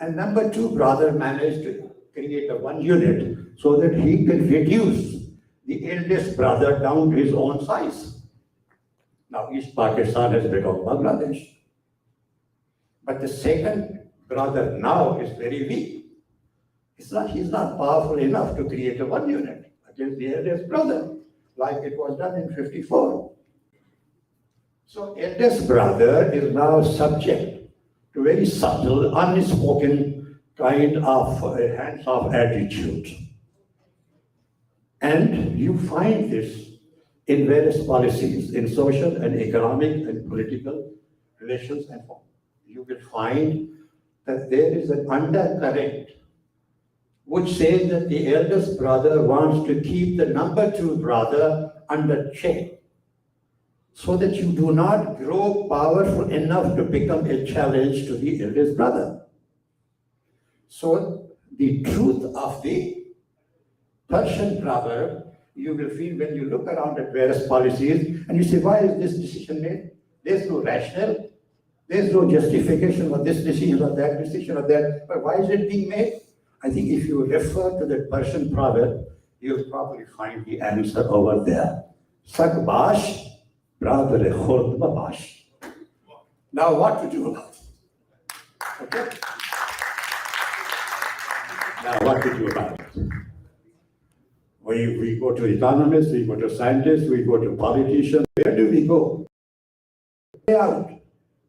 And number 2 brother managed to create a one unit so that he could reduce the eldest brother down to his own size. Now East Pakistan has become Bangladesh. But the second brother now is very weak. He's not powerful enough to create a one unit against the eldest brother, like it was done in 54. So eldest brother is now subject to very subtle, unspoken kind of a hands-off attitude. And you find this in various policies, in social and economic and political relations and form. You will find that there is an undercurrent which says that the eldest brother wants to keep the number 2 brother under check so that you do not grow powerful enough to become a challenge to the eldest brother. So the truth of the Persian proverb, you will feel when you look around at various policies and you say, why is this decision made? There's no rationale. There's no justification for this decision or that decision or that, but why is it being made? I think if you refer to the Persian proverb, you'll probably find the answer over there. Sagbash, brother khurd babash. Now what to do about it? Okay? Now what to do about it? We go to economists, we go to scientists, we go to politicians. Where do we go? Way out.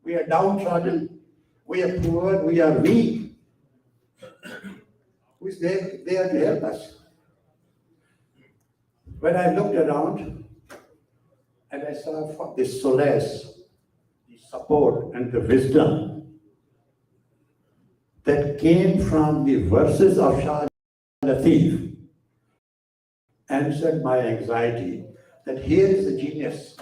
We are downtrodden, we are poor, we are weak. Who's there to help us? When I looked around and I saw the solace, the support, and the wisdom that came from the verses of Shah Latif, answered my anxiety that here is a genius.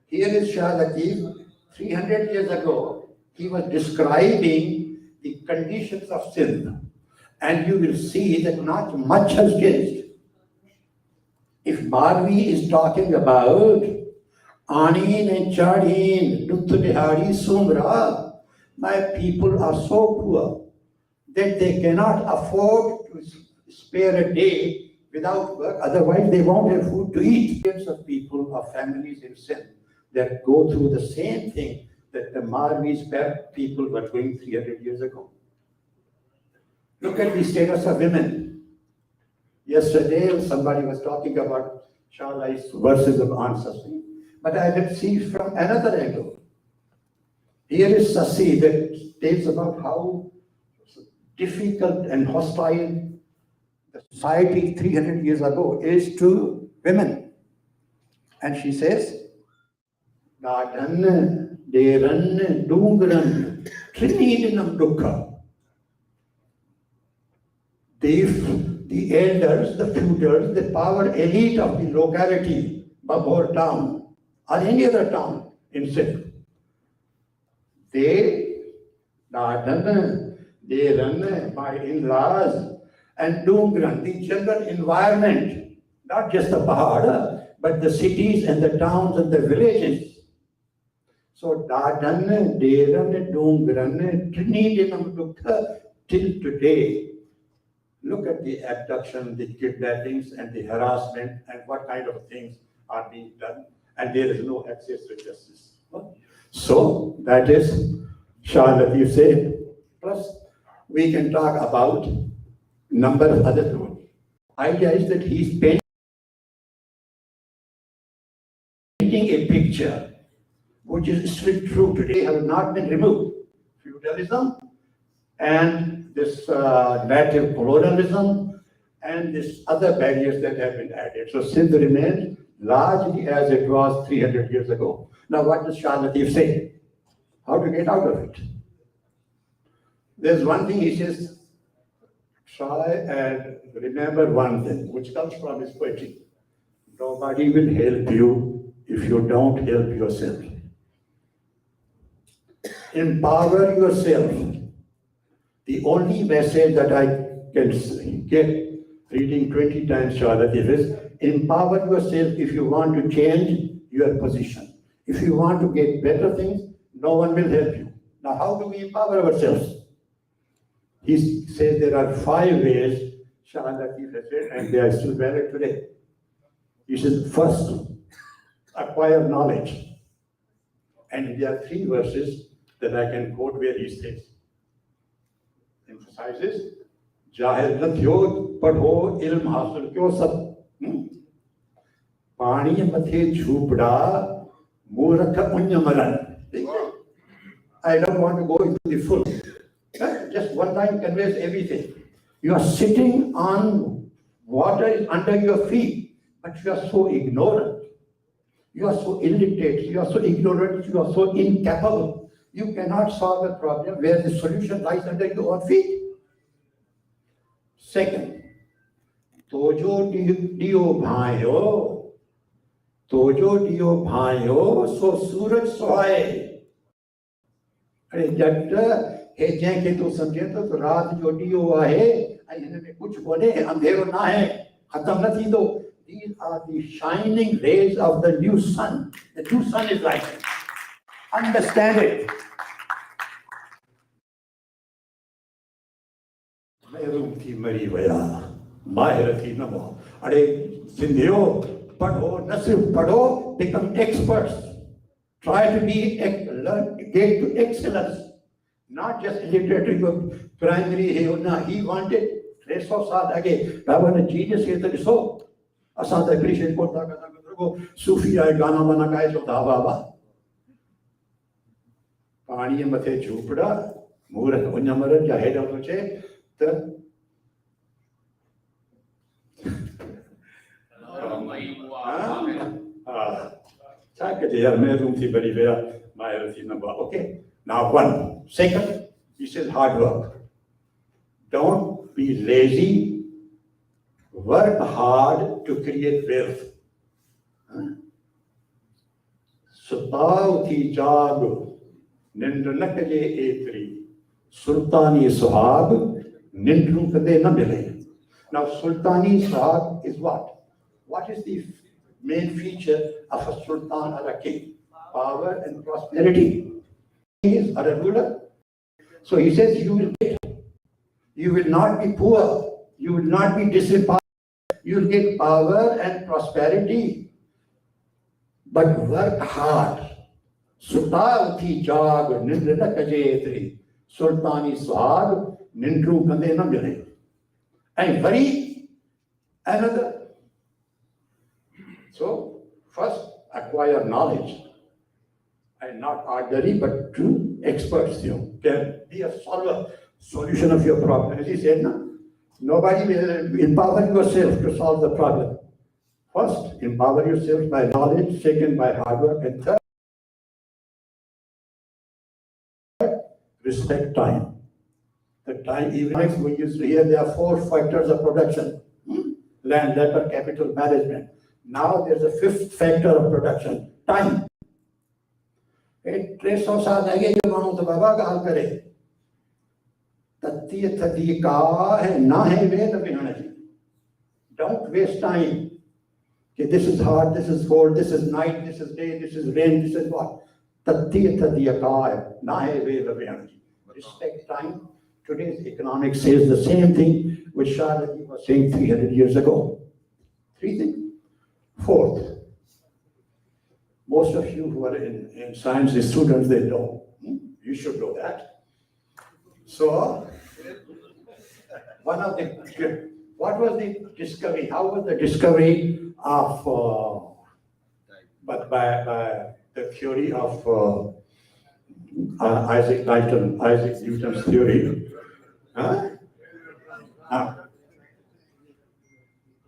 Here is Shah Latif, 300 years ago, he was describing the conditions of Sindh. And you will see that not much has changed. If Marvi is talking about Anin and Chadin, Duttudihari Sumra, my people are so poor that they cannot afford to spare a day without work, otherwise they won't have food to eat. Millions of people or families in Sindh that go through the same thing that the Marvi's people were going 300 years ago. Look at the status of women. Yesterday, somebody was talking about Shalai's verses of ancestry, but I will see from another angle. Here is Sassi that tells about how difficult and hostile the society 300 years ago is to women. And she says, Dadan, Deran, Dungran, Trinidinam Dukha. The elders, the feudals, the power elite of the locality, Babur town, or any other town in Sindh, they run my in-laws and Dungran, the general environment, not just the Pahad, but the cities and the towns and the villages. So Dadan, Deran, Dungran, Trinidinam Dukha, till today. Look at the abduction, the kidnappings, and the harassment, and what kind of things are being done, and there is no access to justice. So that is Shah Latif said. Plus, we can talk about number of other tools. Idea is that he's painting a picture which is still true today, have not been removed. Feudalism and this native colonialism and this other barriers that have been added. So Sindh remains largely as it was 300 years ago. Now what does Shah Latif say? How to get out of it? There's one thing he says, try and remember one thing, which comes from his poetry. Nobody will help you if you don't help yourself. Empower yourself. The only message that I can get reading 20 times Shah Latif is empower yourself if you want to change your position. If you want to get better things, no one will help you. Now, how do we empower ourselves? He says there are 5 ways Shah Latif has said, and they are still valid today. He says, first, acquire knowledge. And there are 3 verses that I can quote where he says, emphasizes, Jahil na thyo, padho, ilm hasil kyo sab. Pani mathe jhupda, murakha unyamaran. I don't want to go into the full. Just one line conveys everything. You are sitting on water is under your feet, but you are so ignorant. You are so illiterate. You are so ignorant. You are so incapable. You cannot solve a problem where the solution lies under your own feet. Second, Tojo dio bhayo, Tojo dio bhayo, so suraj sohaye. अरे जट हे जंहिंखे तूं सम्झे थो त राति जो ॾीओ आहे ऐं हिन में कुझु कोन्हे अंधेरो न आहे ख़तम न थींदो. These are the shining rays of the new sun. The new sun is like it. Understand it. महरूम थी मरी वया माहिर थी न मोह. अरे सिंधियो पढ़ो न सिर्फ पढ़ो, become experts. Try to be get to excellence, not just illiterate. Your primary he wanted 300 साल आगे बाबा ने genius ये तो ॾिसो असां त क्रिश्चियन को था को सूफी आहे गाना वाना ॻाए छो था बाबा. पाणीअ मथे झूपड़ा मूर्ख उञमर जा हेॾो थो चए त Okay, now one. Second, he says hard work. Don't be lazy. work hard to create wealth. Sutav thi jag, nindra na kaje etri, sultani suhag, nindru kade na mile. Now, sultani suhag is what? What is the main feature of a sultan or a king? Power and prosperity. He is a ruler. So he says you will not be poor, you will not be disempowered, you will get power and prosperity. But work hard. Sutav thi jag, nindra na kaje etri, sultani suhag, nindru kade na mile. And worry another. So, first acquire knowledge, and not ordinary, but true experts. You can be a solver, solution of your problem. As he said, no, nobody will empower yourself to solve the problem. First, empower yourself by knowledge. Second, by hard work, and third, respect time. The time, even we used to hear there are 4 factors of production: land, labor, capital, management. Now there's a 5th factor of production: time. 300 साल रह गए जो मानो तो बाबा का हाल करे तत्तीय थती का है ना है वेद विहण जी. Don't waste time. Okay, this is hard, this is cold, this is night, this is day, this is rain, this is what? Tatiya thatiya ka hai na hai veda vyanji. Respect time. Today's economics says the same thing which Charlotte was saying 300 years ago. 3 things. Fourth, most of you who are in science students, they know. You should know that. So, what was the discovery? How was the discovery of, by the theory of Isaac Newton's theory? Huh?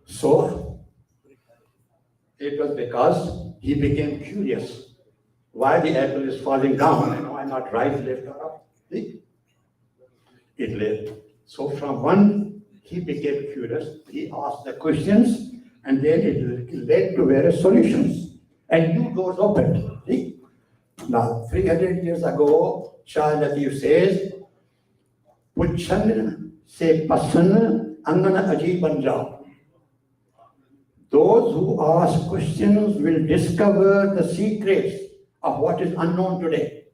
So, it was because he became curious why the apple is falling down and why not right, left, or up. See? It led. So from one, he became curious, he asked the questions, and then it led to various solutions. And new doors opened. See? Now, 300 years ago, Shah Latif says, Puchan se pasan angana aji ban jao. Those who ask questions will discover the secrets of what is unknown today.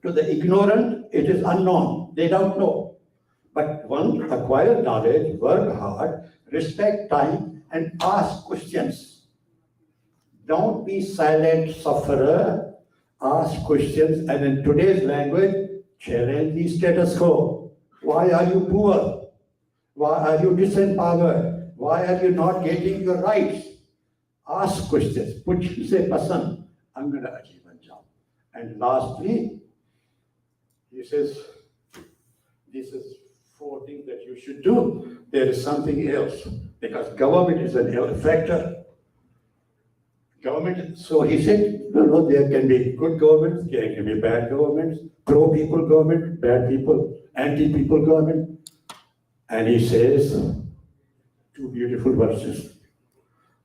To the ignorant, it is unknown. They don't know. But one, acquire knowledge, work hard, respect time, and ask questions. Don't be silent sufferer. Ask questions, and in today's language, challenge the status quo. Why are you poor? Why are you disempowered? Why are you not getting your rights? Ask questions. Put say pasan, angana ajiban jao. And lastly, he says, this is 4 things that you should do. There is something else, because government is a factor. Government, so he said, no, there can be good governments, there can be bad governments, pro-people government, bad people, anti-people government. And he says 2 beautiful verses.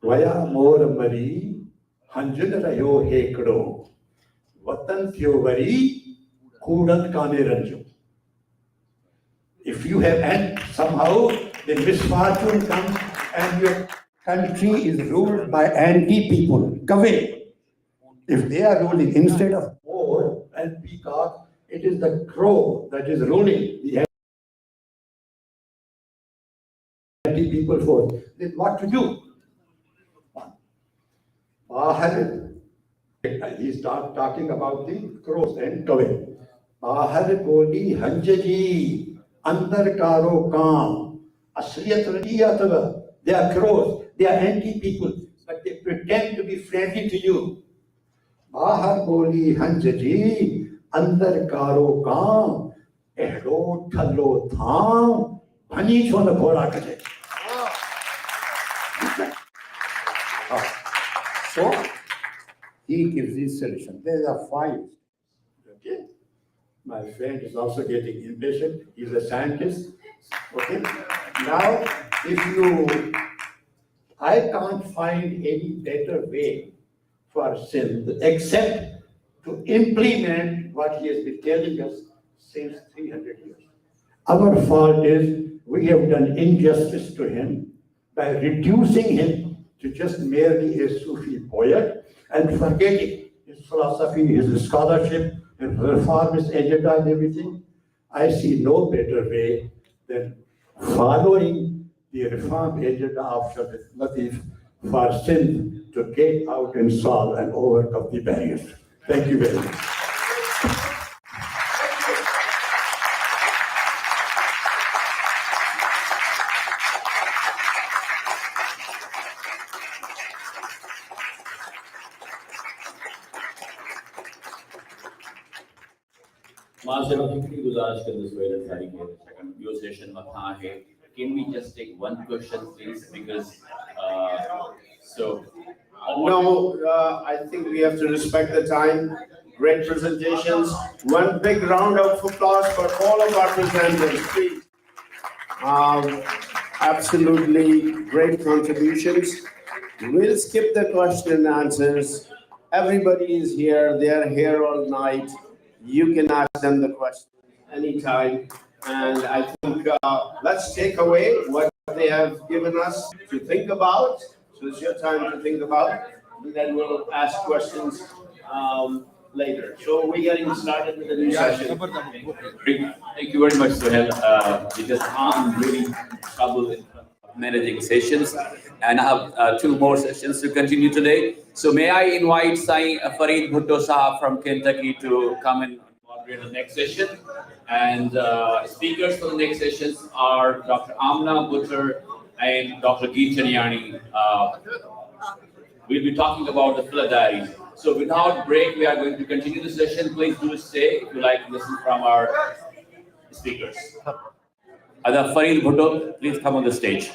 Vaya mor mari, hanjun rayo hekdo, vatan thyovari, kudan kane ranjo. If you have, and somehow the misfortune comes and your country is ruled by anti-people, Kave. If they are ruling, instead of more and peacock, it is the crow that is ruling the anti-people force. Then what to do? He's talking about the crows and Kave. Bahar goli hanjaji. Andar karo kaam, asliyat radiyat. They are crows, they are anti-people, but they pretend to be friendly to you. Bahar boli hanjaji, andar karo kaam, ehro thallo tham, bhani chona bhola kaje. So, he gives this solution. There are 5. Okay? My friend is also getting impatient. He's a scientist. Okay. Now, if you I can't find any better way for Sindh except to implement what he has been telling us since 300 years. Our fault is we have done injustice to him by reducing him to just merely a Sufi poet and forgetting his philosophy, his scholarship, his reformist agenda and everything. I see no better way than following the reform agenda of Shahid Latif for Sindh to get out and solve and overcome the barriers. Thank you very much. Master quickly गुजारिश कर this way that सारी के second your session में कहाँ है? Can we just take one question please because so No, I think we have to respect the time. Great presentations. One big round of applause for all of our presenters, please. Absolutely great contributions. We'll skip the question and answers. Everybody is here. They are here all night. You can ask them the question anytime. And I think let's take away what they have given us to think about. So it's your time to think about. And then we'll ask questions later. So we're getting started with the new session. Thank you very much, Suhail. Because I'm really in trouble in managing sessions, and I have two more sessions to continue today. So may I invite Sai Farid Bhutto Sahab from Kentucky to come and moderate the next session. And speakers for the next sessions are Dr. Amna Butcher and Dr. Geet Chaniani. We'll be talking about the Phila Diaries. So without break, we are going to continue the session. Please do stay if you like to listen from our speakers. Ada Farid Bhutto, please come on the stage.